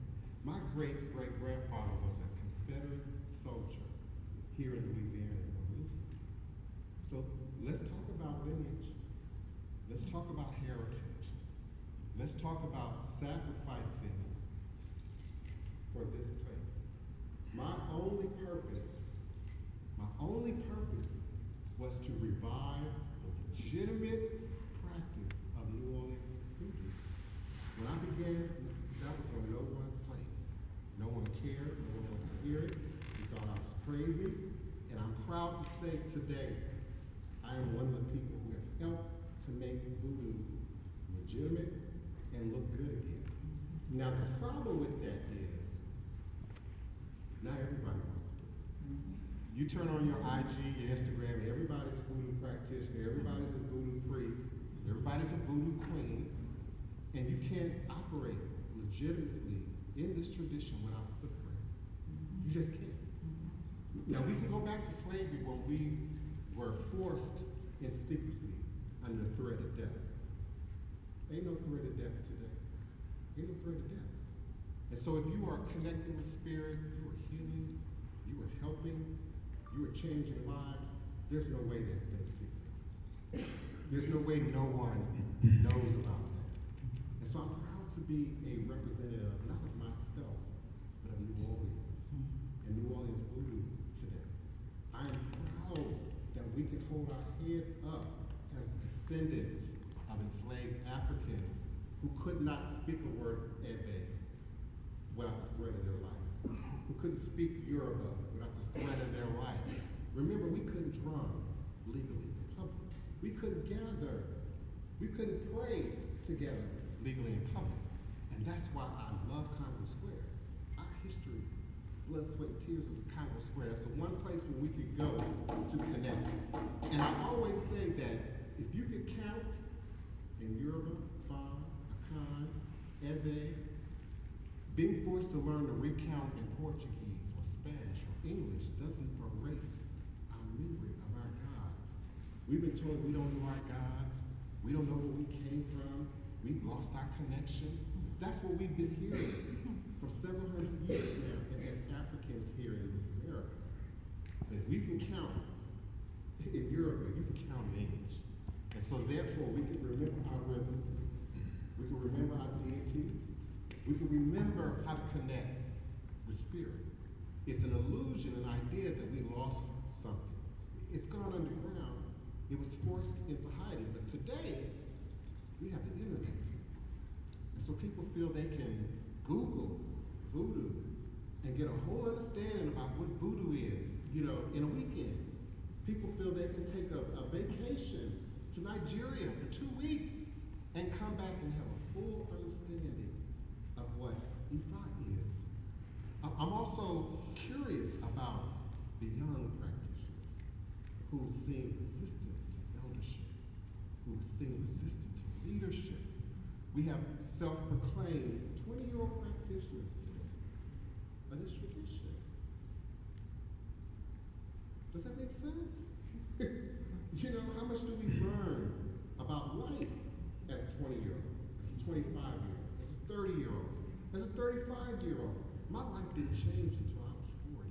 My great-great-grandfather was a Confederate soldier here in Louisiana. So let's talk about lineage. Let's talk about heritage. Let's talk about sacrificing for this place. My only purpose was to revive the legitimate practice of New Orleans voodoo. When I began, that was on no one's plate. No one cared, no one wanted to hear it. We thought I was crazy. And I'm proud to say today, I am one of the people who have helped to make voodoo legitimate and look good again. Now the problem with that is, not everybody wants to do it. You turn on your IG, your Instagram, and everybody's a voodoo practitioner, everybody's a voodoo priest, everybody's a voodoo queen, and you can't operate legitimately in this tradition without a footprint. You just can't. Now we can go back to slavery when we were forced into secrecy under the threat of death. Ain't no threat of death today. Ain't no threat of death. And so if you are connecting with spirit, you are healing, you are helping, you are changing lives, there's no way that's still secret. There's no way no one knows about that. And so I'm proud to be a representative, not of myself, but of New Orleans and New Orleans voodoo today. I am proud that we can hold our heads up as descendants of enslaved Africans who could not speak a word of Ebe without the threat of their life, who couldn't speak Yoruba without the threat of their life. Remember, we couldn't drum legally in public. We couldn't gather, we couldn't pray together legally in public. And that's why I love Congress Square. Our history, blood, sweat, and tears is Congress Square. That's the one place where we could go to connect. And I always say that if you could count in Yoruba, Fa, Akan, Ebe, being forced to learn to recount in Portuguese or Spanish or English doesn't erase our memory of our gods. We've been told we don't know our gods, we don't know where we came from, we've lost our connection. That's what we've been hearing for several hundred years now as Africans here in this America. But if we can count in Europe, you can count an age. And so therefore, we can remember our rhythms. We can remember our deities. We can remember how to connect the spirit. It's an illusion, an idea that we lost something. It's gone underground. It was forced into hiding. But today, we have the internet. And so people feel they can Google voodoo and get a whole understanding about what voodoo is, in a weekend. People feel they can take a vacation to Nigeria for 2 weeks and come back and have a full understanding of what Ifa is. I'm also curious about the young practitioners who seem resistant to eldership, who seem resistant to leadership. We have self-proclaimed 20-year-old practitioners today, but it's tradition. Does that make sense? How much do we learn about life as a 20-year-old, as a 25-year-old, as a 30-year-old, as a 35-year-old? My life didn't change until I was 40.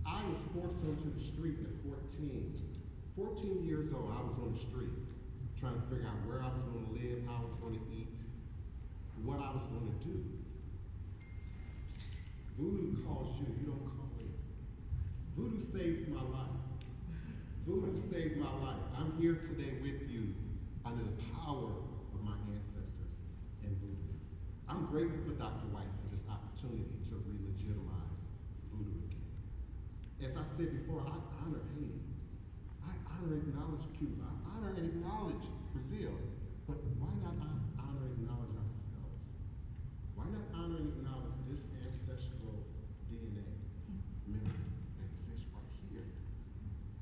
I was forced onto the street at 14. 14 years old, I was on the street, trying to figure out where I was going to live, how I was going to eat, what I was going to do. Voodoo calls you, you don't call it. Voodoo saved my life. Voodoo saved my life. I'm here today with you under the power of my ancestors and voodoo. I'm grateful for Dr. White for this opportunity to re-legitimize voodoo again. As I said before, I honor Haiti. I honor and acknowledge Cuba. I honor and acknowledge Brazil. But why not honor and acknowledge ourselves? Why not honor and acknowledge this ancestral DNA memory that exists right here?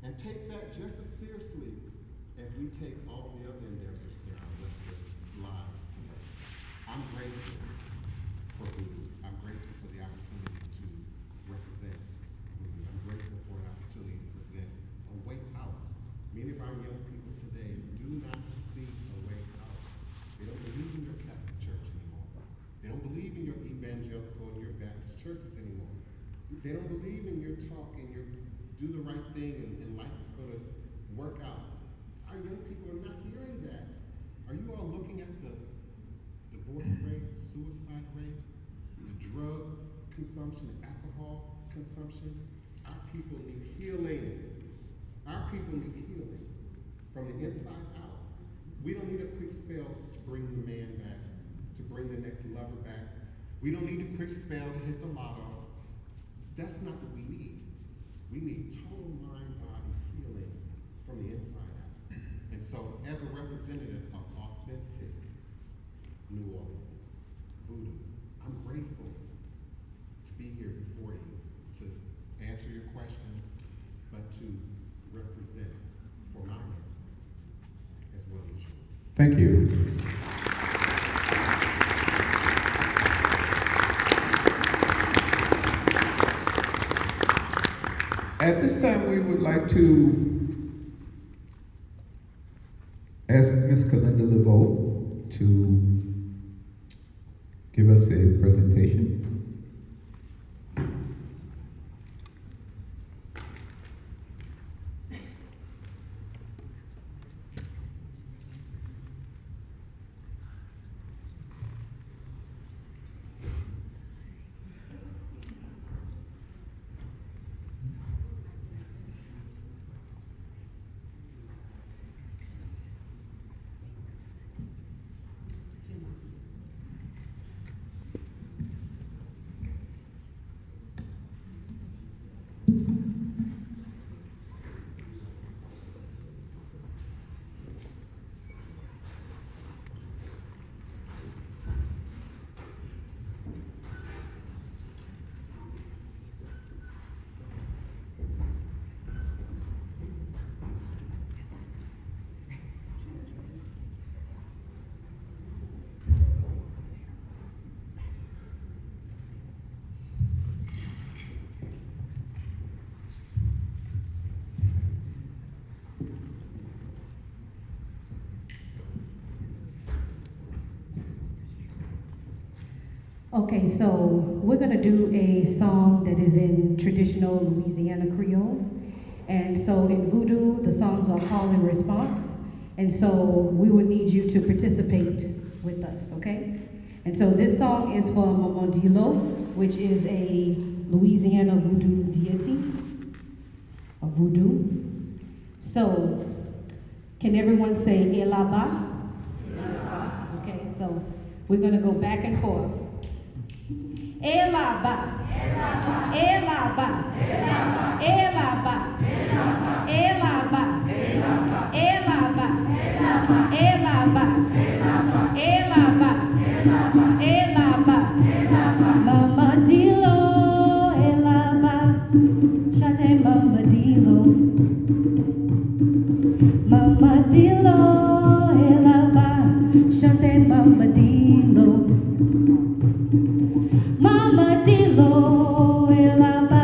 And take that just as seriously as we take all the other endeavors in our rest of lives today. I'm grateful for voodoo. I'm grateful for the opportunity to represent voodoo. I'm grateful for the opportunity to present a way out. Many of our young people today do not see a way out. They don't believe in your Catholic Church anymore. They don't believe in your evangelical and your Baptist churches anymore. They don't believe in your talk and your do the right thing and life is going to work out. Our young people are not hearing that. Are you all looking at the divorce rate, suicide rate, the drug consumption, the alcohol consumption? Our people need healing. Our people need healing from the inside out. We don't need a quick spell to bring the man back, to bring the next lover back. We don't need a quick spell to hit the lotto. That's not what we need. We need total mind-body healing from the inside out. And so, as a representative of authentic New Orleans, voodoo, I'm grateful to be here before you, to answer your questions, but to represent for my ancestors as well as yours. Thank you. At this time, we would like to ask Ms. Kalinda LeBeau to give us a presentation. Okay, so we're gonna do a song that is in traditional Louisiana Creole. And so in Voodoo, the songs are call and response. And so we will need you to participate with us, okay? And so this song is for Mamandilo, which is a Louisiana voodoo deity of voodoo. So, can everyone say Elaba? Okay, so we're gonna go back and forth. Elaba. Elaba. Elaba. Elaba. Elaba. Elaba. Elaba. Elaba. Mama Dilo. Elaba. Shate Mama Dilo. Mama Dilo. Elaba. Shate Mama Dilo. Mama Dilo, elaba,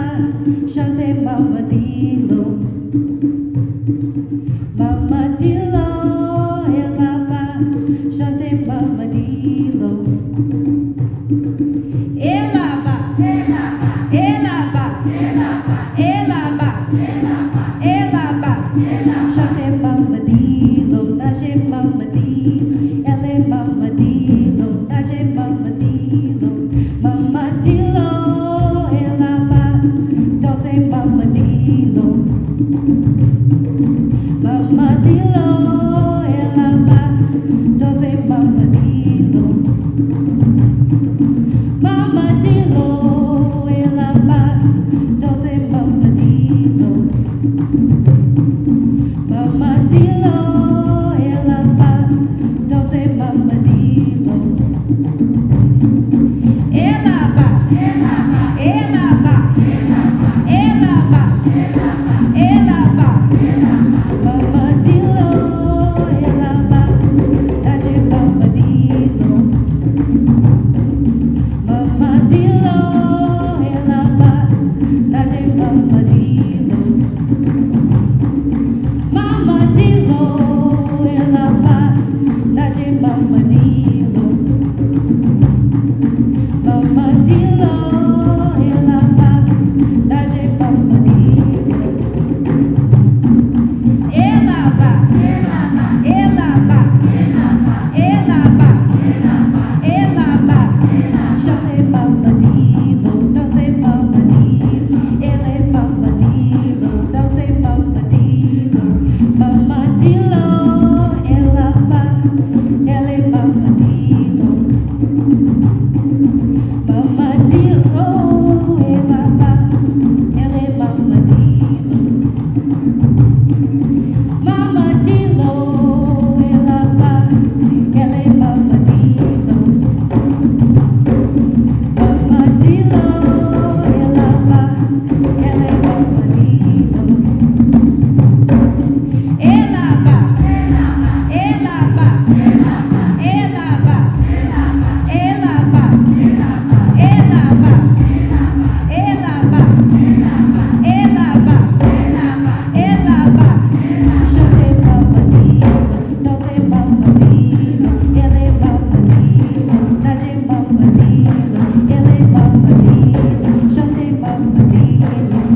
shante Mama Dilo. Mama Dilo, elaba, shante Mama Dilo. Elaba, elaba, elaba, elaba, elaba, shante Mama Dilo, naje Mama Dilo, ele Mama Dilo, naje Mama Dilo. Mama Dilo, elaba, doce Mama Dilo. Mama Dilo, elaba, doce Mama Dilo. Mama Dilo, elaba, doce Mama Dilo. Mama Dilo, elaba, doce Mama Dilo. Elaba, elaba, elaba, elaba, elaba, Mama Dilo, elaba, daje Mama Dilo. Mama Dilo, elaba, daje Mama Dilo. Mama Dilo, elaba, daje Mama Dilo. Mama Dilo, elaba, daje Mama Dilo. Elaba, elaba, elaba, elaba, elaba, shate Mama Dilo, doce Mama Dilo, ele Mama Dilo, doce Mama Dilo. Mama Dilo, elaba, ele Mama Dilo. Mama Dilo, elaba, ele Mama Dilo. Mama Dilo, elaba, ele Mama Dilo. Mama Dilo, elaba, ele Mama Dilo. Elaba, elaba, elaba, elaba, elaba, elaba, elaba, elaba, shate Mama Dilo, doce Mama Dilo, ele Mama Dilo, daje Mama Dilo, ele Mama Dilo, shate Mama Dilo,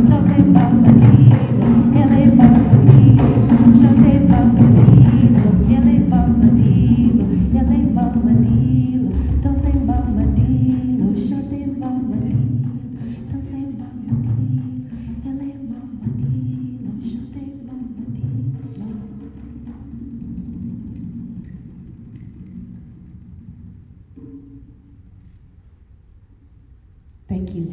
doce Mama Dilo, ele Mama Dilo, shate Mama Dilo, ele Mama Dilo, ele Mama Dilo, doce Mama Dilo, shate Mama Dilo, doce Mama Dilo, ele Mama Dilo, shate Mama Dilo. Thank you.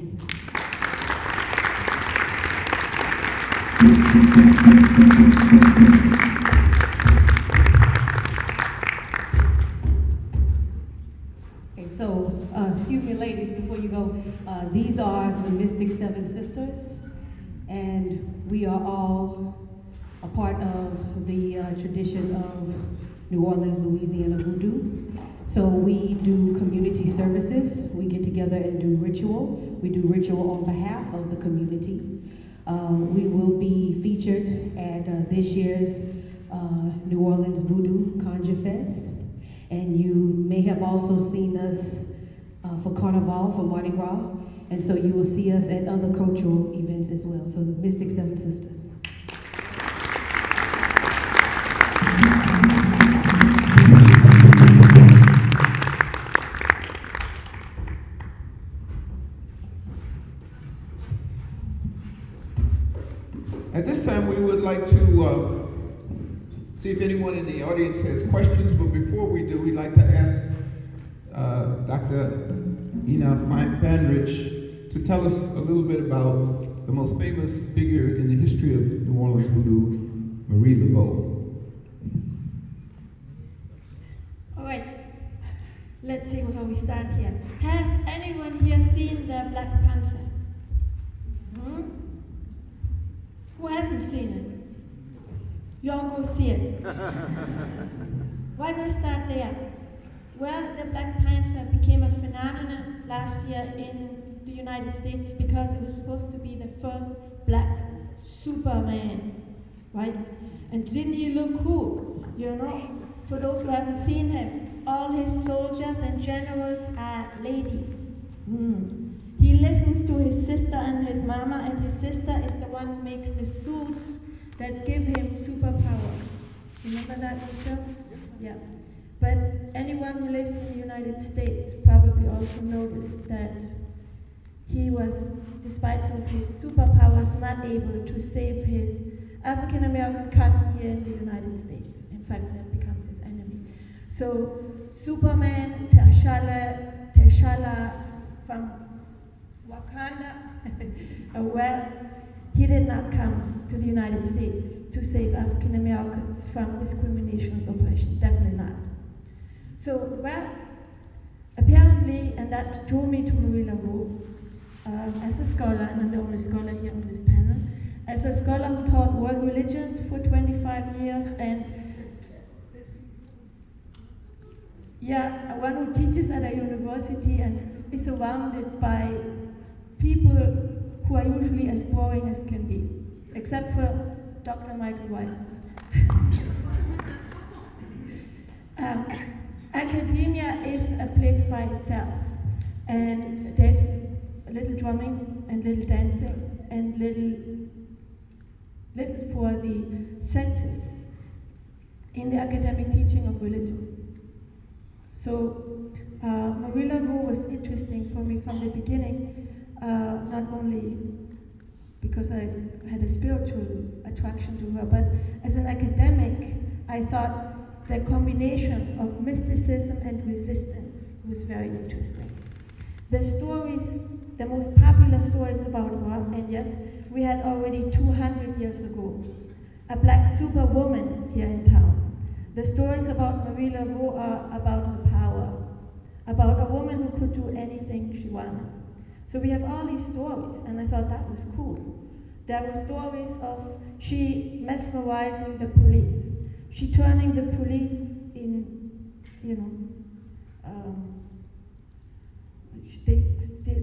Okay, so, excuse me, ladies, before you go, these are the Mystic Seven Sisters, and we are all a part of the tradition of New Orleans, Louisiana voodoo. So we do community services. We get together and do ritual. We do ritual on behalf of the community. We will be featured at this year's New Orleans Voodoo Conjure Fest. And you may have also seen us for Carnival, for Mardi Gras. And so you will see us at other cultural events as well. So the Mystic Seven Sisters. At this time, we would like to see if anyone in the audience has questions, but before we do, we'd like to ask Dr. Ina Fanrich to tell us a little bit about the most famous figure in the history of New Orleans voodoo, Marie Laveau. All right, let's see how we start here. Has anyone here seen the Black Panther? Who hasn't seen it? You all go see it. Why do I start there? Well, the Black Panther became a phenomenon last year in the United States because it was supposed to be the first black Superman, right? And didn't he look cool? You know, for those who haven't seen him, all his soldiers and generals are ladies. He listens to his sister and his mama, and his sister is the one who makes the suits that give him superpowers. Remember that yourself? Yeah. But anyone who lives in the United States probably also noticed that he was, despite some of his superpowers, not able to save his African American cousin here in the United States. In fact, that becomes his enemy. So Superman, T'Challa from Wakanda, well, he did not come to the United States to save African Americans from discrimination and oppression, definitely not. So, well, apparently, and that drew me to Marie Laveau, as a scholar, and I'm the only scholar here on this panel, as a scholar who taught world religions for 25 years, and yeah, one who teaches at a university and is surrounded by people who are usually as boring as can be, except for Dr. Michael White. Academia is a place by itself, and there's a little drumming and little dancing and little for the senses in the academic teaching of religion. So Marie Laveau was interesting for me from the beginning, not only because I had a spiritual attraction to her, but as an academic, I thought the combination of mysticism and resistance was very interesting. The stories, the most popular stories about her, and yes, we had already 200 years ago, a black superwoman here in town. The stories about Marie Laveau are about her power, about a woman who could do anything she wanted. So we have all these stories, and I thought that was cool. There were stories of she mesmerizing the police, she turning the police in,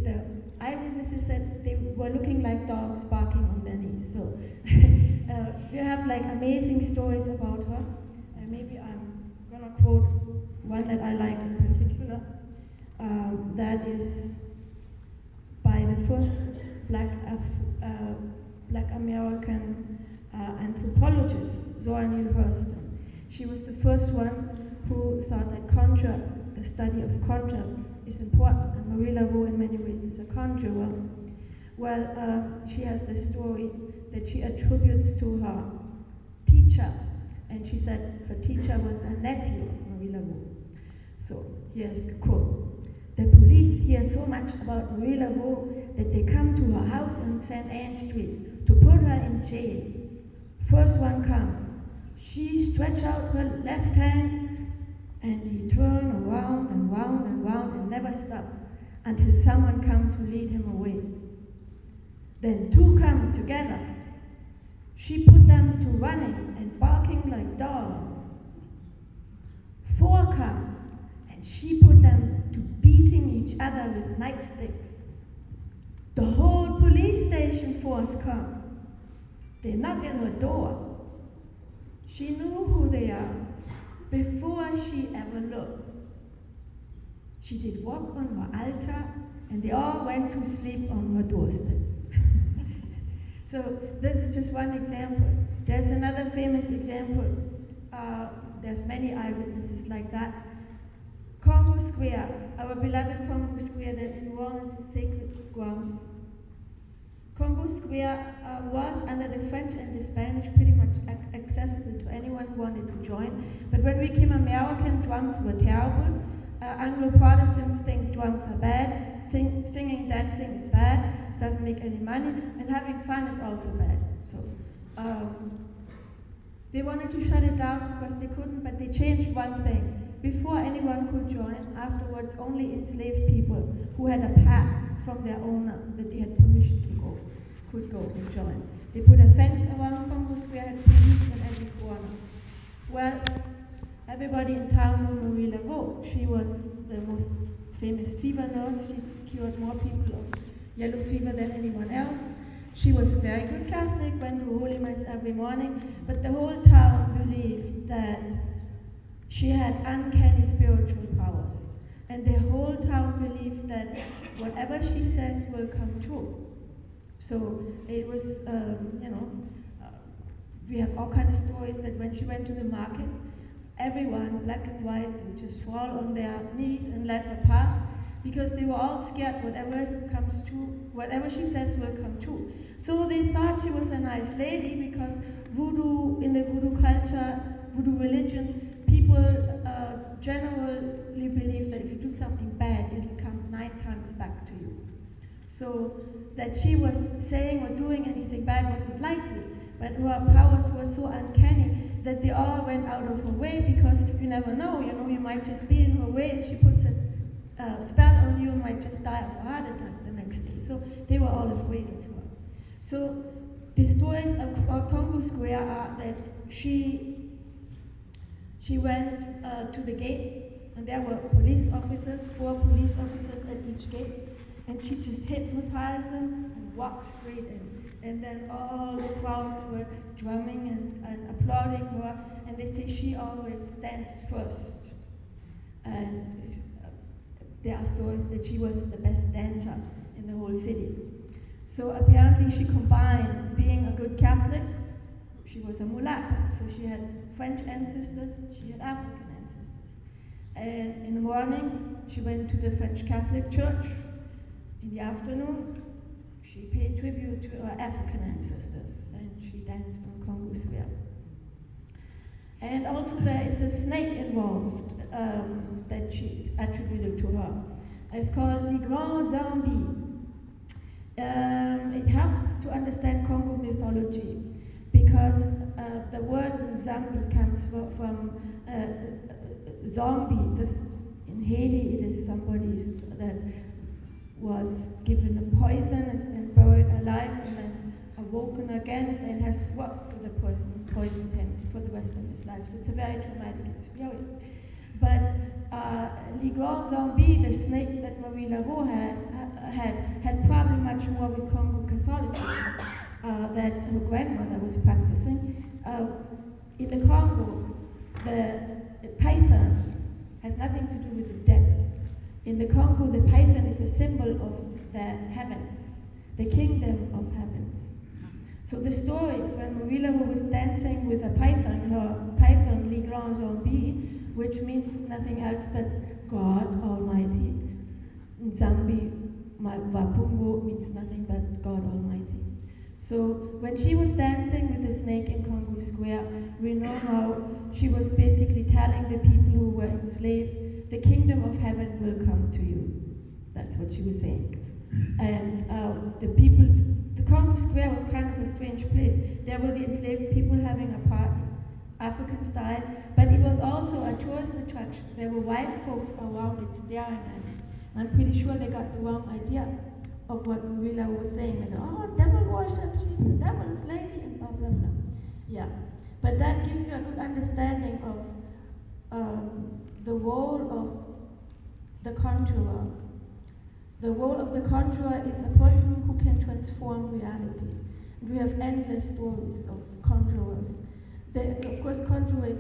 the eyewitnesses said they were looking like dogs barking on their knees. So we have like amazing stories about her. And maybe I'm gonna quote one that I like in particular. That is by the first Black American anthropologist, Zora Neale Hurston. She was the first one who thought that conjure, the study of conjure, is important, and Marie Laveau in many ways is a conjurer. Well, she has this story that she attributes to her teacher, and she said her teacher was a nephew of Marie Laveau. So here's the quote. The police hear so much about Marie Laveau that they come to her house on St. Anne Street to put her in jail. First one come, she stretch out her left hand and he turn around and round and round and never stop until someone come to lead him away. Then two come together. She put them to running and barking like dogs. Four come and she put them to beating each other with nightsticks. The whole police station force come. They knock on her door. She knew who they are before she ever looked. She did walk on her altar, and they all went to sleep on her doorstep. So this is just one example. There's another famous example. There's many eyewitnesses like that. Congo Square, our beloved Congo Square that in New Orleans is sacred ground. Congo Square was, under the French and the Spanish, pretty much accessible to anyone who wanted to join. But when we came American, drums were terrible. Anglo-Protestants think drums are bad. Singing, dancing is bad, doesn't make any money, and having fun is also bad. So they wanted to shut it down, of course they couldn't, but they changed one thing. Before anyone could join, afterwards only enslaved people who had a pass from their owner that they had permission to go, could go and join. They put a fence around Congo Square, had police in every corner. Well, everybody in town knew Marie Laveau. She was the most famous fever nurse. She cured more people of yellow fever than anyone else. She was a very good Catholic, went to Holy Mass every morning, but the whole town believed that she had uncanny spiritual powers. And the whole town believed that whatever she says will come true. So it was, we have all kinds of stories that when she went to the market, everyone, black and white, would just fall on their knees and let her pass, because they were all scared whatever comes true, whatever she says will come true. So they thought she was a nice lady, because voodoo, in the voodoo culture, voodoo religion, people generally believe that if you do something bad, it'll come 9 times back to you. So that she was saying or doing anything bad wasn't likely, but her powers were so uncanny that they all went out of her way, because you never know, you might just be in her way and she puts a spell on you and might just die of a heart attack the next day. So they were all afraid of her. So the stories of Congo Square are that she went to the gate, and there were police officers, 4 police officers at each gate, and she just hypnotized them and walked straight in. And then all the crowds were drumming and applauding her, and they say she always danced first. And there are stories that she was the best dancer in the whole city. So apparently she combined being a good Catholic. She was a mulatta, so she had French ancestors, she had African ancestors. And in the morning, she went to the French Catholic Church. In the afternoon, she paid tribute to her African ancestors, and she danced on Congo Square. And also there is a snake involved that she attributed to her. It's called Le Grand Zombie. It helps to understand Congo mythology, because the word zombie comes from zombie. In Haiti, it is somebody that was given a poison and buried alive and then awoken again and has to work for the person who poisoned him for the rest of his life. So it's a very traumatic experience. But Le Grand Zombie, the snake that Marie Laveau had probably much more with Congo Catholicism that her grandmother was practicing. In the Congo, the python has nothing to do with the devil. In the Congo, the python is a symbol of the heavens, the kingdom of heavens. So the stories, when Marie Laveau was dancing with a python, her python, Le Grand Zombie, which means nothing else but God Almighty. Nzambi Wapungo means nothing but God Almighty. So when she was dancing with the snake in Congo Square, we know how she was basically telling the people who were enslaved, the kingdom of heaven will come to you. That's what she was saying. And the Congo Square was kind of a strange place. There were the enslaved people having a party, African style, but it was also a tourist attraction. There were white folks around it staring at it. I'm pretty sure they got the wrong idea of what Marie Laveau was saying. They said, oh, devil worship, she's the devil's lady, and blah, blah, blah. Yeah, but that gives you a good understanding of the role of the conjurer. The role of the conjurer is a person who can transform reality. We have endless stories of conjurers. Of course, conjurer is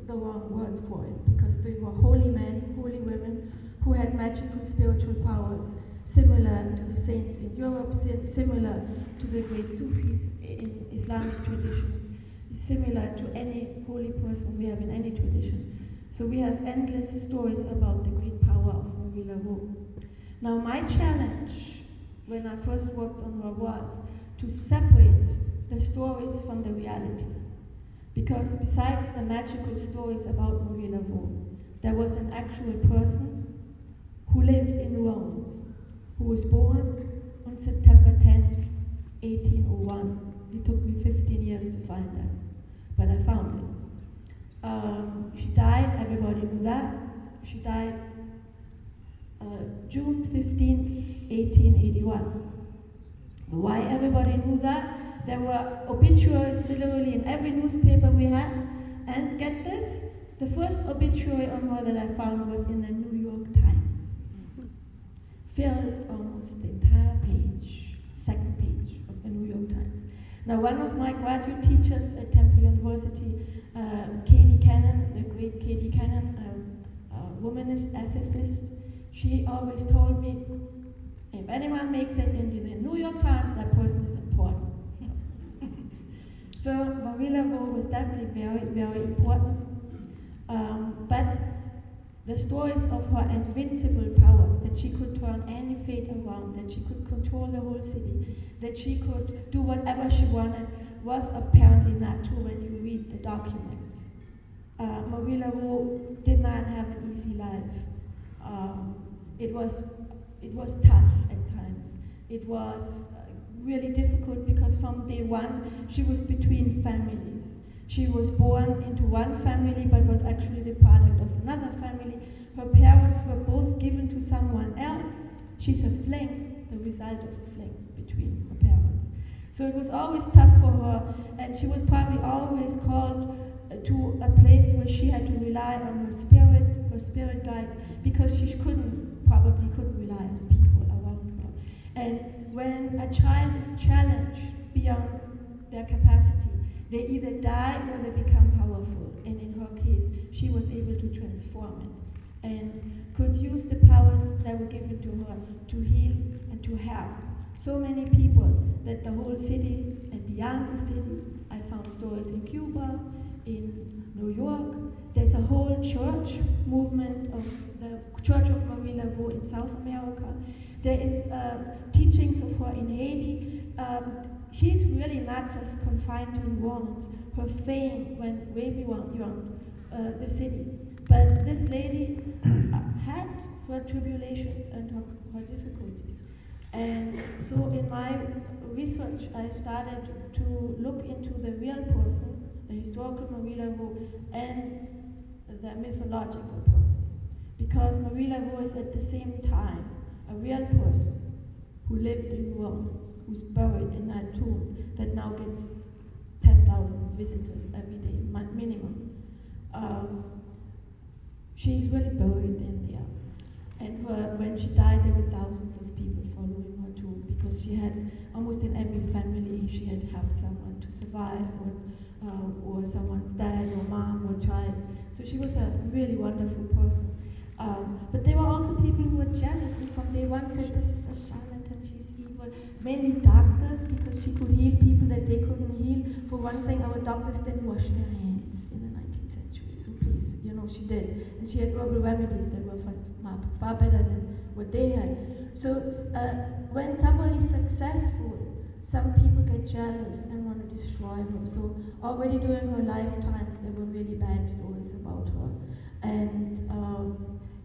the wrong word for it, because they were holy men, holy women, who had magical spiritual powers, similar to the saints in Europe, similar to the great Sufis in Islamic traditions, similar to any holy person we have in any tradition. So we have endless stories about the great power of Marie Laveau. Now my challenge when I first worked on her was to separate the stories from the reality. Because besides the magical stories about Marie Laveau, there was an actual person who lived in New Orleans, who was born on September 10th, 1801. It took me 15 years to find that, but I found it. She died, everybody knew that. She died June 15th, 1881. Why everybody knew that? There were obituaries literally in every newspaper we had. And get this, the first obituary on her that I found was in the New York Times. Filled almost the entire page, second page of the New York Times. Now, one of my graduate teachers at Temple University, Katie Cannon, the great Katie Cannon, womanist ethicist, she always told me, if anyone makes it into the New York Times, that person is important. So Marie Laveau was definitely very, very important. But the stories of her invincible powers, that she could turn any fate around, that she could control the whole city, that she could do whatever she wanted, was apparently not true when you read the documents. Marie Laveau did not have an easy life. It was tough at times. It was really difficult because from day one, she was between families. She was born into one family, but was actually the product of another family. Her parents were both given to someone else. She's a fling, the result of a fling between her parents. So it was always tough for her, and she was probably always called to a place where she had to rely on her spirit guides, because she probably couldn't rely on the people around her. And when a child is challenged beyond their capacity, they either die or they become powerful. And in her case, she was able to transform it and could use the powers that were given to her to heal and to help so many people that the whole city and beyond the city, I found stories in Cuba, in New York. There's a whole church movement of the Church of Marie Laveau in South America. There is teachings of her in Haiti. She's really not just confined to New Orleans. Her fame went way beyond the city. But this lady had her tribulations and her difficulties. And so in my research, I started to look into the real person, the historical Marie Laveau, and the mythological person. Because Marie Laveau is at the same time a real person who lived in New Orleans, who's buried in that tomb that now gets 10,000 visitors every day, minimum. She's really buried in there. And when she died, there were thousands of people following her tomb, because she had, almost in every family, she had helped someone to survive, or someone's dad or mom or child. So she was a really wonderful person. But there were also people who were jealous, and from day one said, this is a charlatan, she's evil. Mainly doctors, because she could heal people that they couldn't heal. For one thing, our doctors didn't wash their hands in the 19th century, so please, she did. And she had herbal remedies that were far better than what they had. So when somebody's successful, some people get jealous and want to destroy her. So already during her lifetimes, there were really bad stories about her. And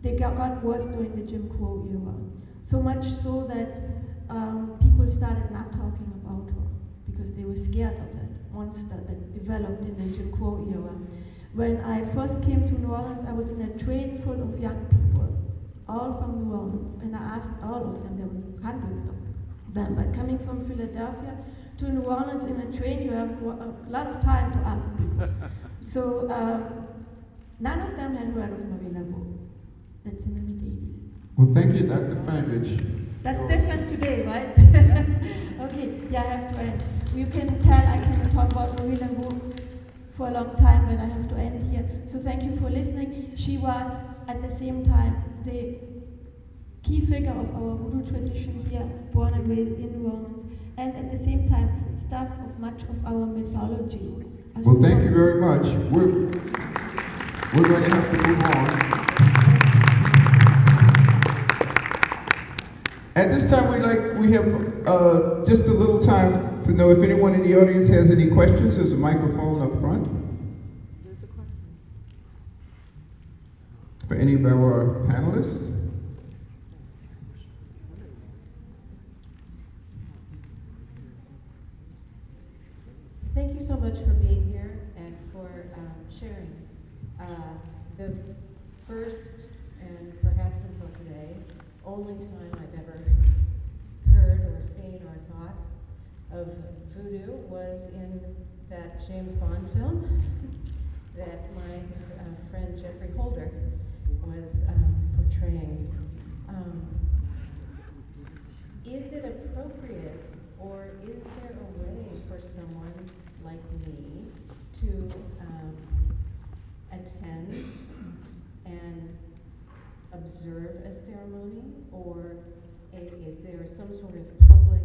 they got worse during the Jim Crow era. So much so that people started not talking about her because they were scared of that monster that developed in the Jim Crow era. When I first came to New Orleans, I was in a train full of young people, all from New Orleans, and I asked all of them, there were hundreds of them, but coming from Philadelphia to New Orleans in a train, you have a lot of time to ask people. So none of them had heard of Marie Laveau. That's in the mid-80s. Well, thank you, Dr. Fandridge. That's different today, right? Okay, yeah, I have to end. You can tell I can talk about Marie Laveau for a long time, but I have to end here. So thank you for listening. She was, at the same time, the key figure of our voodoo tradition here, born and raised in New Orleans, and at the same time, stuff of much of our mythology. Well, thank you very much. We're going to have to move on. At this time, we have just a little time to know if anyone in the audience has any questions. There's a microphone up front. There's a question. For any of our panelists. Thank you so much for being here and for sharing. The first, and perhaps until today, only time I've ever heard or seen or thought of voodoo was in that James Bond film that my friend Jeffrey Holder was portraying. Is it appropriate, or is there a way for someone like me to attend and observe a ceremony, or is there some sort of public,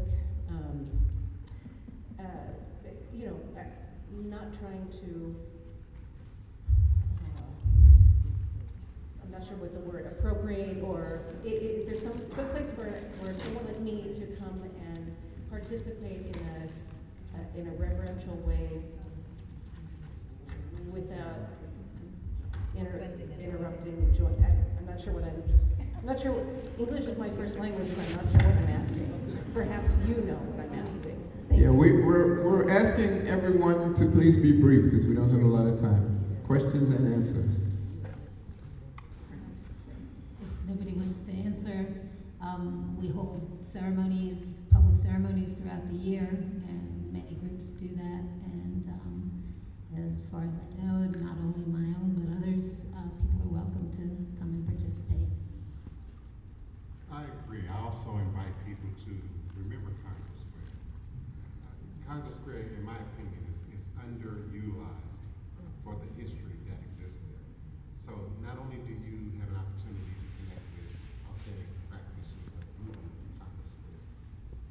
not trying to, I'm not sure what the word, appropriate, or is there some place for someone like me to come and participate in a reverential way without interrupting joy? I'm not sure English is my first language, and I'm not sure what I'm asking. Perhaps you know what I'm asking. Thank you. We're asking everyone to please be brief because we don't have a lot of time. Questions and answers. If nobody wants to answer, we hold ceremonies, public ceremonies throughout the year, and many groups do that. And as far as I know, not only my own, but others, people are welcome to come and participate. I agree. I also invite people to remember Congress Square. Congress Square, in my opinion, is underutilized for the history that exists there. So not only do you have an opportunity to connect with authentic practitioners of voodoo in Congress Square,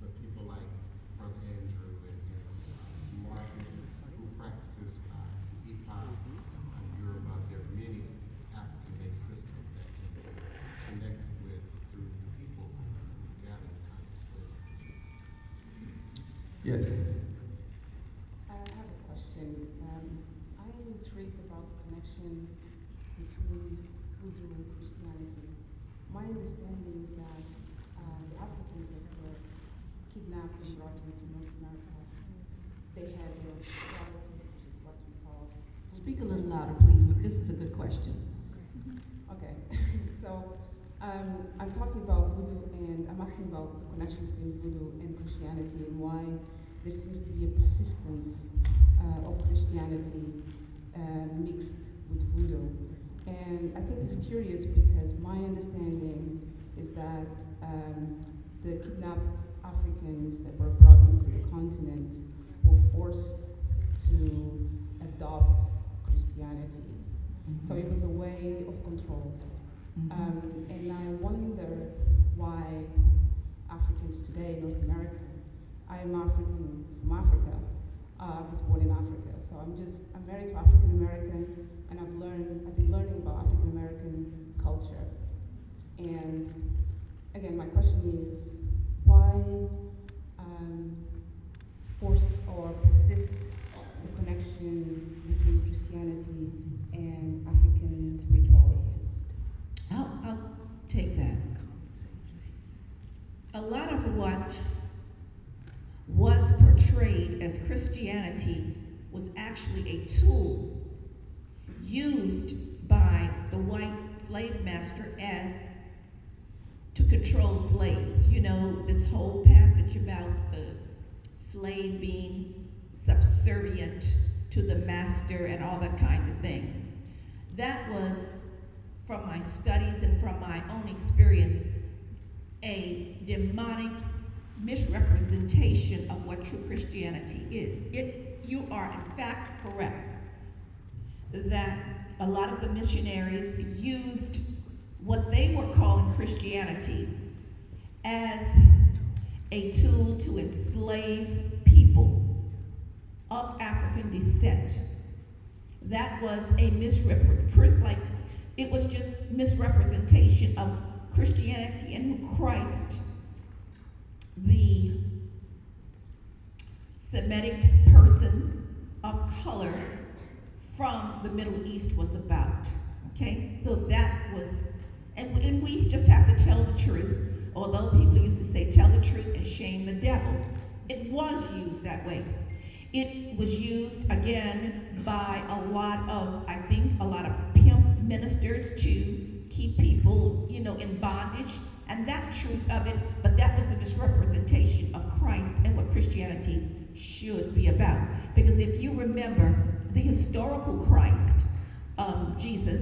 but people like Brother Andrew and Martin, who practices hip-hop in Yoruba. There are many African-based systems that can be connected with through the people who gather in Congress Square. Yes. I have a question. I am intrigued about the connection between voodoo and Christianity. My understanding is that the Africans that were kidnapped and brought into North America, they had their spirituality, which is what we call. Speak a little louder, please. This is a good question. Okay. So I'm talking about voodoo, and I'm asking about the connection between voodoo and Christianity, and why there seems to be a persistence of Christianity mixed with voodoo. And I think it's curious because my understanding is that the kidnapped Africans that were brought into the continent were forced to adopt Christianity. So it was a way of control. And I wonder why Africans today, North America, I am African from Africa. I was born in Africa, so I'm married to African American, and I've been learning about African American culture. And again, my question is, why force or persist the connection between Christianity and African spirituality? I'll take that. A lot of what was portrayed as Christianity was actually a tool used by the white slave master as to control slaves. You know, this whole passage about the slave being subservient to the master and all that kind of thing. That was, from my studies and from my own experience, a demonic misrepresentation of what true Christianity is. You are in fact correct that a lot of the missionaries used what they were calling Christianity as a tool to enslave people of African descent. That was a misrepresentation, it was just misrepresentation of Christianity and who Christ, the Semitic person of color from the Middle East was about. Okay? So that was, and we just have to tell the truth. Although people used to say tell the truth and shame the devil, it was used that way. It was used again by a lot of pimp ministers to keep people, in bondage, and that truth of it, but that was a misrepresentation of Christ and what Christianity should be about. Because if you remember, the historical Christ, Jesus,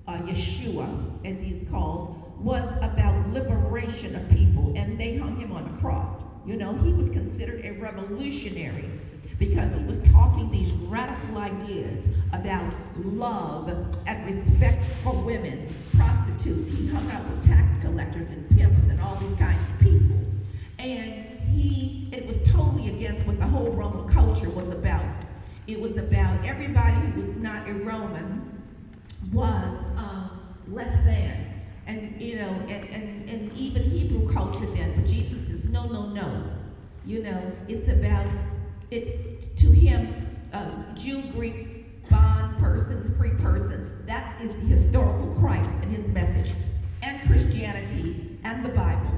Yeshua, as he's called, was about liberation of people, and they hung him on the cross. He was considered a revolutionary because he was talking these radical ideas about love and respect for women, prostitutes. He hung out with tax collectors and pimps and all these kinds of people. And it was totally against what the whole Roman culture was about. It was about everybody who was not a Roman was less than. And and even Hebrew culture then, but Jesus says, no. It's about it to him, Jew, Greek, bond person, free person. That is the historical Christ and his message. And Christianity and the Bible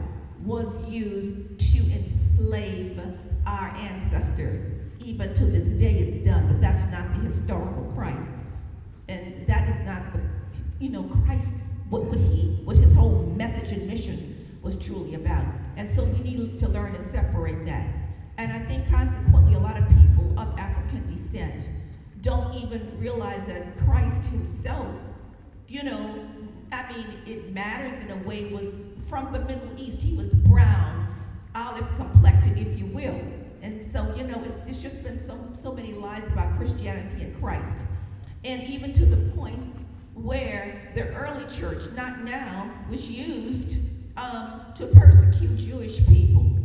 was used to enslave our ancestors. Even to this day it's done, but that's not the historical Christ. And that is not the, Christ, what his whole message and mission was truly about. And so we need to learn to separate that. And I think consequently a lot of people of African descent don't even realize that Christ himself, it matters in a way, was from the Middle East. He was brown, olive complected, if you will. And so, it's just been so many lies about Christianity and Christ. And even to the point where the early church, not now, was used to persecute Jewish people.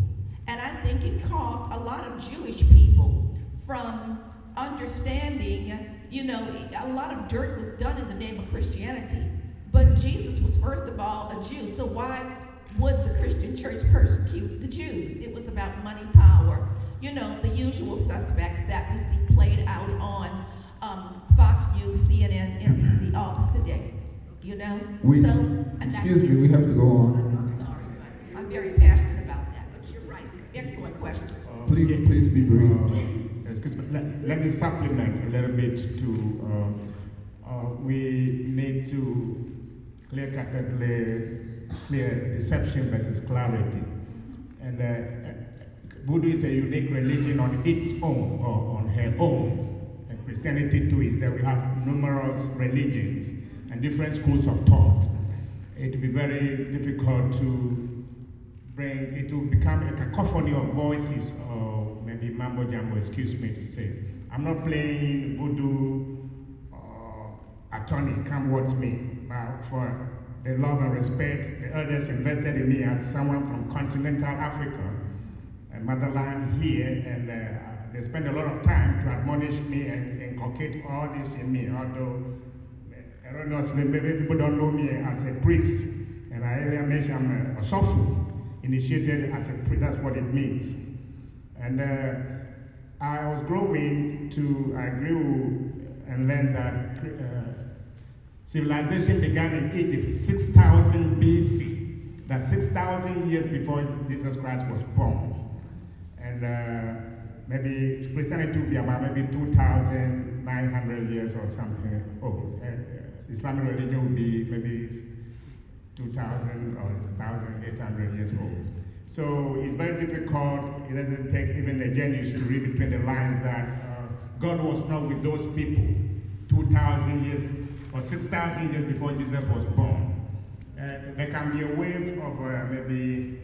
And I think it caused a lot of Jewish people from understanding, a lot of dirt was done in the name of Christianity. But Jesus was first of all a Jew, so why would the Christian church persecute the Jews? It was about money, power, the usual suspects that we see played out on Fox News, CNN, NBC, all this today, Excuse me, we have to go on. I'm sorry, I'm very passionate about that, but you're right. Excellent question. Please be brief. Excuse me, let me supplement a little bit to, we need to clear deception versus clarity. And Voodoo is a unique religion on its own, or on her own. And Christianity too is that we have numerous religions and different schools of thought. It will be very difficult to it will become a cacophony of voices, or maybe mambo jumbo, excuse me to say. I'm not playing voodoo attorney, come watch me, but for the love and respect the elders invested in me as someone from continental Africa, and motherland here, and they spend a lot of time to admonish me and inculcate all this in me, although I don't know, maybe people don't know me as a priest, and I earlier mentioned I'm a sofu, initiated as a priest, that's what it means. And I was growing I grew and learned that civilization began in Egypt 6,000 BC, that's 6,000 years before Jesus Christ was born. And maybe Christianity will be about maybe 2,900 years or something old. Islamic religion will be maybe 2,000 or 1,800 years old. So it's very difficult. It doesn't take even a genius to read between the lines that God was not with those people 2,000 years or 6,000 years before Jesus was born. There can be a wave of maybe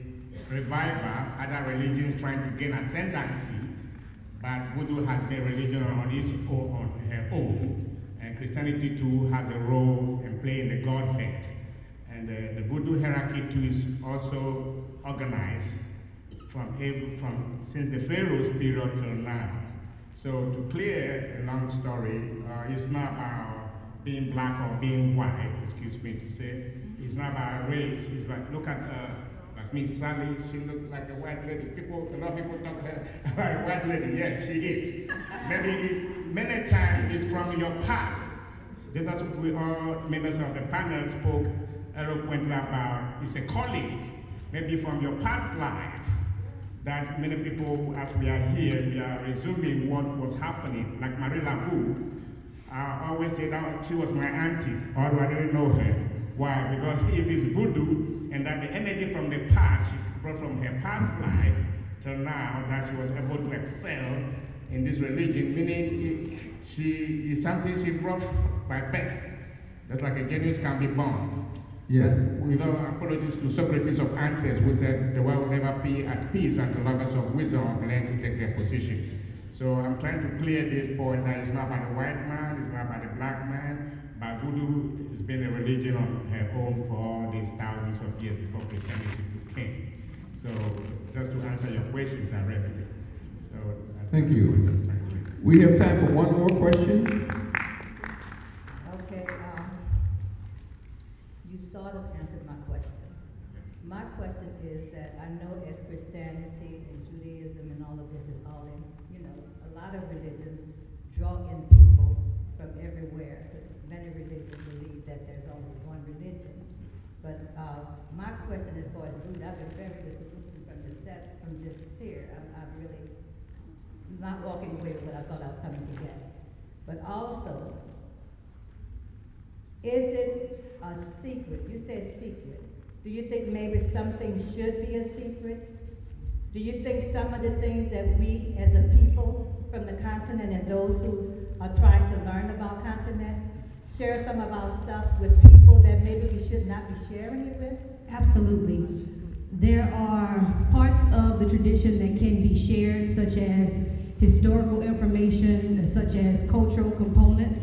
revival, other religions trying to gain ascendancy, but Voodoo has been a religion on its own, on her own, and Christianity too has a role in playing the Godhead. And the Voodoo hierarchy too is also organized since the Pharaoh's period till now. So to clear a long story, it's not about being black or being white, excuse me to say. It's not about race. It's like, look at Miss Sally, she looks like a white lady. A lot of people talk about a white lady. Yes, she is. Many times it's from your past. This is what we all members of the panel spoke eloquently about. It's a calling, maybe from your past life, that many people, as we are here, we are resuming what was happening. Like Marie Laveau, I always say that she was my auntie, although I didn't know her. Why? Because if it's voodoo, and that the energy from the past, she brought from her past life till now, that she was able to excel in this religion, meaning she is something she brought by birth. Just like a genius can be born. Yes. Without apologies to Socrates of Athens, who said the world will never be at peace until lovers of wisdom have learned to take their positions. So I'm trying to clear this point that it's not about the white man, it's not about the black man, but voodoo has been a religion on her own for all these thousands of years before Christianity came. So just to answer your questions directly. So thank you. We have time for one more question. Okay, you sort of answered my question. My question is that I know as Christianity and Judaism and all of this is all in, a lot of religions draw in people from everywhere. Many religions believe that there's only one religion. But my question as far as voodoo, I've been very disillusioned from this here. I'm really not walking away with what I thought I was coming to get. But also, is it a secret? You said secret. Do you think maybe something should be a secret? Do you think some of the things that we as a people from the continent and those who are trying to learn about continent share some of our stuff with people that maybe we should not be sharing it with? Absolutely. There are parts of the tradition that can be shared, such as historical information, such as cultural components,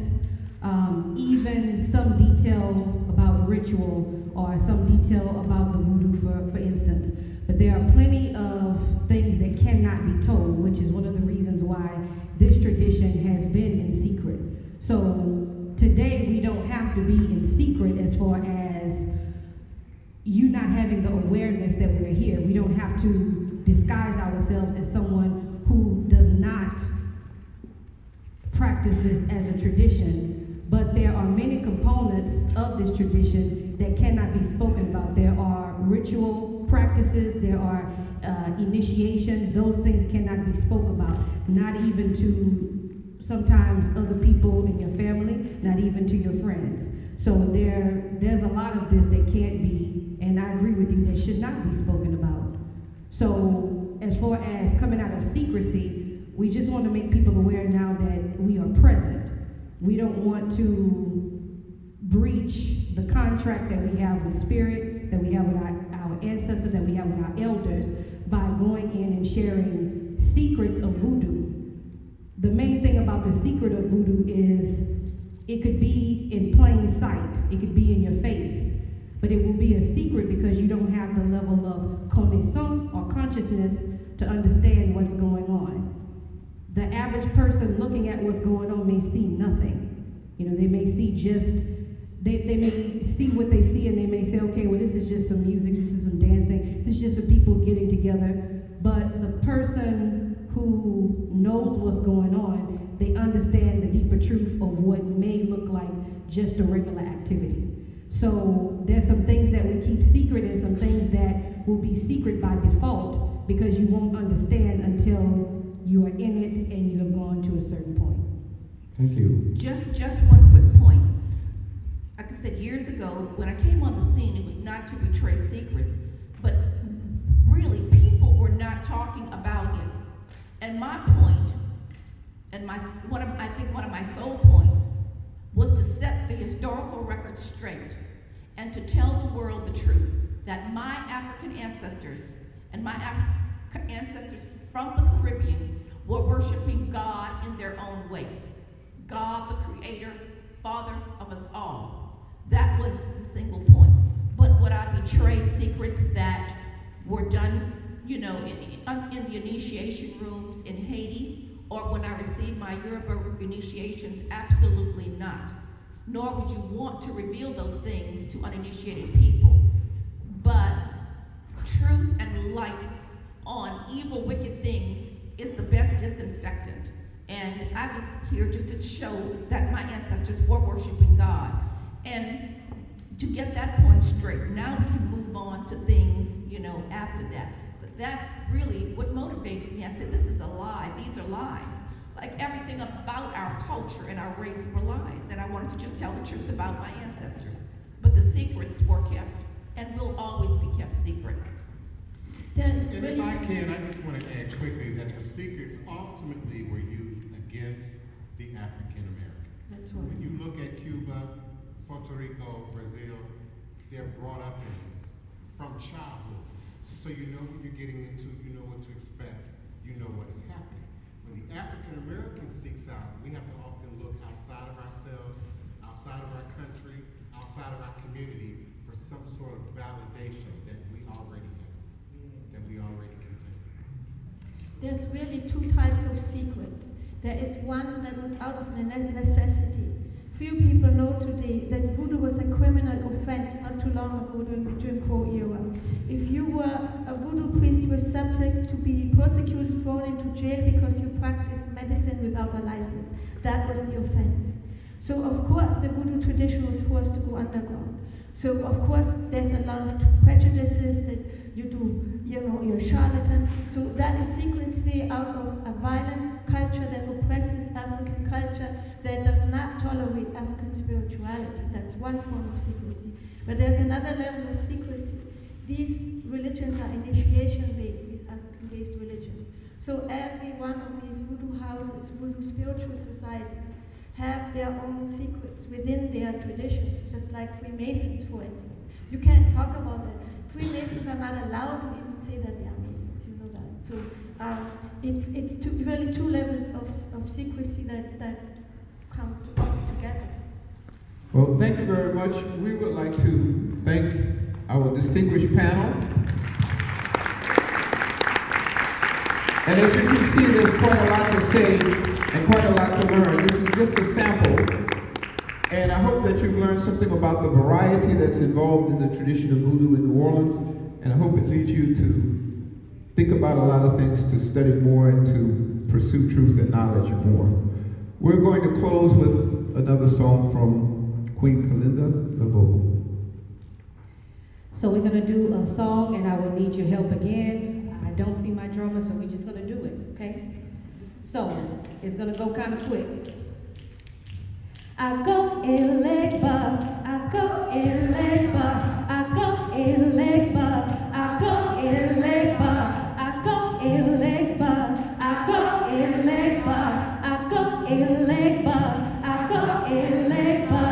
even some detail about ritual or some detail about the voodoo, for instance. But there are plenty of things that cannot be told, which is one of the reasons why this tradition has been in secret. So today we don't have to be in secret as far as you not having the awareness that we're here. We don't have to disguise ourselves as someone who does not practice this as a tradition, but there are many components of this tradition that cannot be spoken about. There are ritual practices, there are initiations, those things cannot be spoken about, not even to sometimes other people in your family, not even to your friends. So there's a lot of this that can't be, and I agree with you, that should not be spoken about. So as far as coming out of secrecy, we just want to make people aware now that we are present. We don't want to breach the contract that we have with spirit, that we have with our ancestors, that we have with our elders, by going in and sharing secrets of voodoo. The main thing about the secret of voodoo is it could be in plain sight, it could be in your face, but it will be a secret because you don't have the level of connaissance or consciousness to understand what's going on. The average person looking at what's going on may see nothing. They may see they may see what they see and they may say, okay, well, this is just some music, this is some dancing, this is just some people getting together. But the person who knows what's going on, they understand the deeper truth of what may look like just a regular activity. So there's some things that we keep secret and some things that will be secret by default because you won't understand until you are in it and you have gone to a certain point. Thank you. Just one quick point. Like I said, years ago, when I came on the scene, it was not to betray secrets, but really, people were not talking about it. And my point, and I think one of my sole points, was to set the historical record straight and to tell the world the truth, that my African ancestors and my ancestors from the Caribbean were worshiping God in their own way. God, the creator, father of us all. That was the single point. But would I betray secrets that were done, in the initiation rooms in Haiti, or when I received my Yoruba initiations? Absolutely not. Nor would you want to reveal those things to uninitiated people. But truth and light on evil, wicked things is the best disinfectant. And I was here just to show that my ancestors were worshiping God. And to get that point straight, now we can move on to things, after that. But that's really what motivated me. I said, this is a lie. These are lies. Like everything about our culture and our race were lies. And I wanted to just tell the truth about my ancestors. But the secrets were kept and will always be kept secret. And if I can, I just want to add quickly that the secrets ultimately were used against the African American. That's right. When you look at Cuba, Puerto Rico, Brazil, they're brought up in this from childhood. So you know what you're getting into, you know what to expect, you know what is happening. When the African American seeks out, we have to often look outside of ourselves, outside of our country, outside of our community for some sort of validation that we already have, that we already contain. There's really two types of secrets. There is one that was out of necessity. Few people know today that voodoo was a criminal offense not too long ago during the Jim Crow era. If you were a voodoo priest, you were subject to be persecuted, thrown into jail because you practiced medicine without a license. That was the offense. So of course the voodoo tradition was forced to go underground. So of course there's a lot of prejudices that you do, you're a charlatan. So that is secretly out of a violent culture that oppresses African culture, that does not tolerate African spirituality. That's one form of secrecy. But there's another level of secrecy. These religions are initiation-based, these African-based religions. So every one of these voodoo houses, voodoo spiritual societies, have their own secrets within their traditions, just like Freemasons, for instance. You can't talk about that. Freemasons are not allowed to even say that they are Masons, you know that. So it's really two levels of secrecy that come together. Well, thank you very much. We would like to thank our distinguished panel. And as you can see, there's quite a lot to say and quite a lot to learn. This is just a sample. And I hope that you've learned something about the variety that's involved in the tradition of voodoo in New Orleans. And I hope it leads you to think about a lot of things, to study more, and to pursue truth and knowledge more. We're going to close with another song from Queen Kalinda, the vocal. So we're going to do a song, and I will need your help again. I don't see my drummer, so we're just going to do it, okay? So it's going to go kind of quick. I go Elegba, I go Elegba, I go Elegba, I go Elegba, I go Elegba, I go Elegba, I go Elegba, I go Elegba.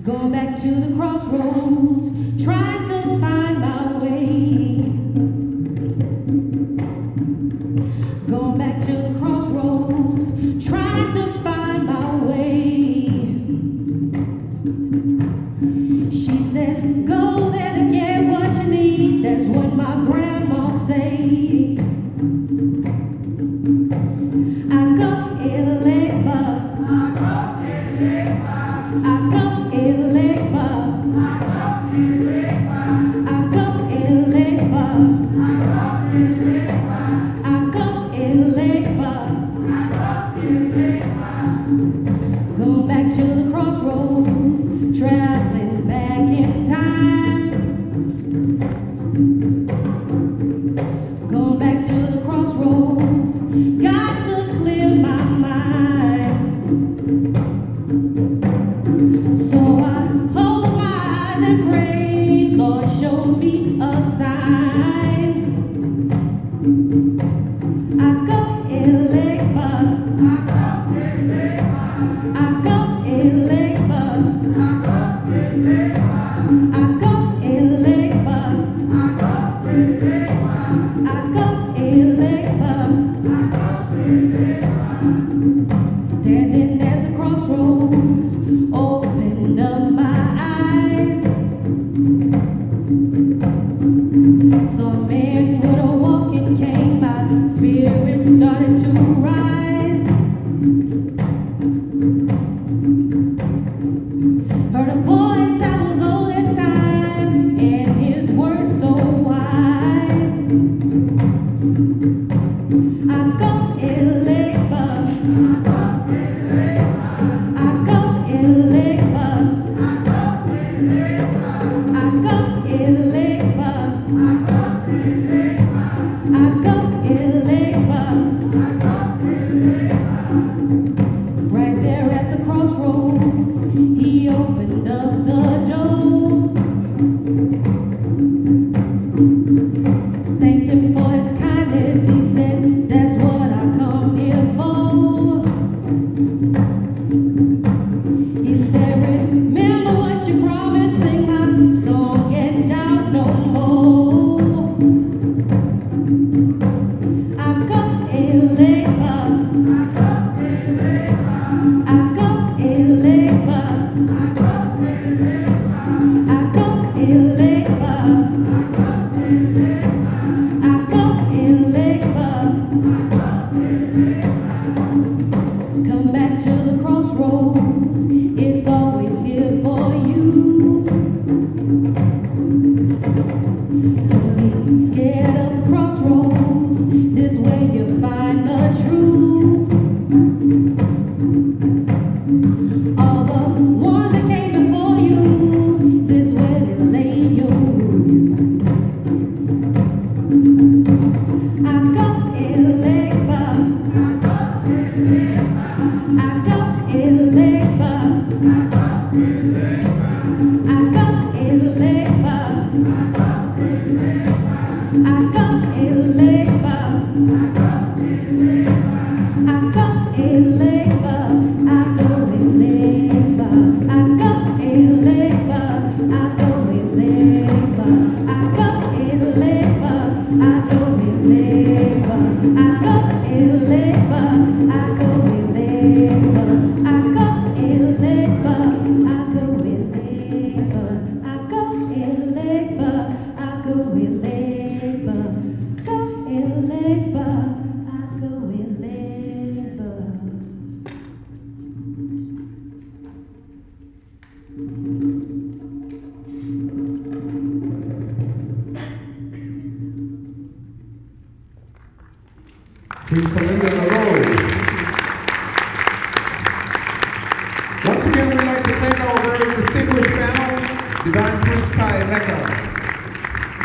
Going back to the crossroads, trying to find my way. Going back to the crossroads, trying to find my way. She said, go there to get what you need. That's what my grandma say. I go Elegba, I go Elegba, I go Elegba, I go Elegba, I go Elegba, I go Elegba, I go Elegba. Go back to the crossroads, traveling back in time. Going back to the crossroads, got to clear my mind. So I close my eyes and pray, Lord, show me a sign. I go Elegba, I go Elegba, I go Elegba, I go Elegba, I go Elegba, I go Elegba. Standing at the crossroads, opened up my eyes. Saw a man with a walking cane, my spirit started to rise. Heard a voice that was old as time, and his words so wise. it's always here for you. Don't be scared of the crossroads, this way you find the truth. All the ones that came before you, this way they laid your roots. I go Elegba, I go Elegba, I go Elegba, I go Elegba, I go Elegba, I go Elegba, I go Elegba, I go Elegba, I go Elegba, I go Elegba, I go Elegba, I go Elegba, I go Elegba, I go Elegba, I go Elegba, I go Elegba, I go Elegba, go Elegba, I go Elegba. Queen Kalinda LaRose. Once again, we'd like to thank our very distinguished panel, Divine Priest Kai Emeka,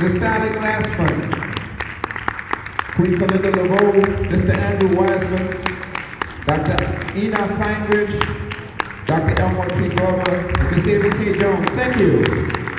Miss Sally Glassman, Queen Kalinda LaRose, Mr. Andrew Wiseman, Dr. Ena Feinrich, Dr. Elmore P. Glover, Mr. David K. Jones. Thank you.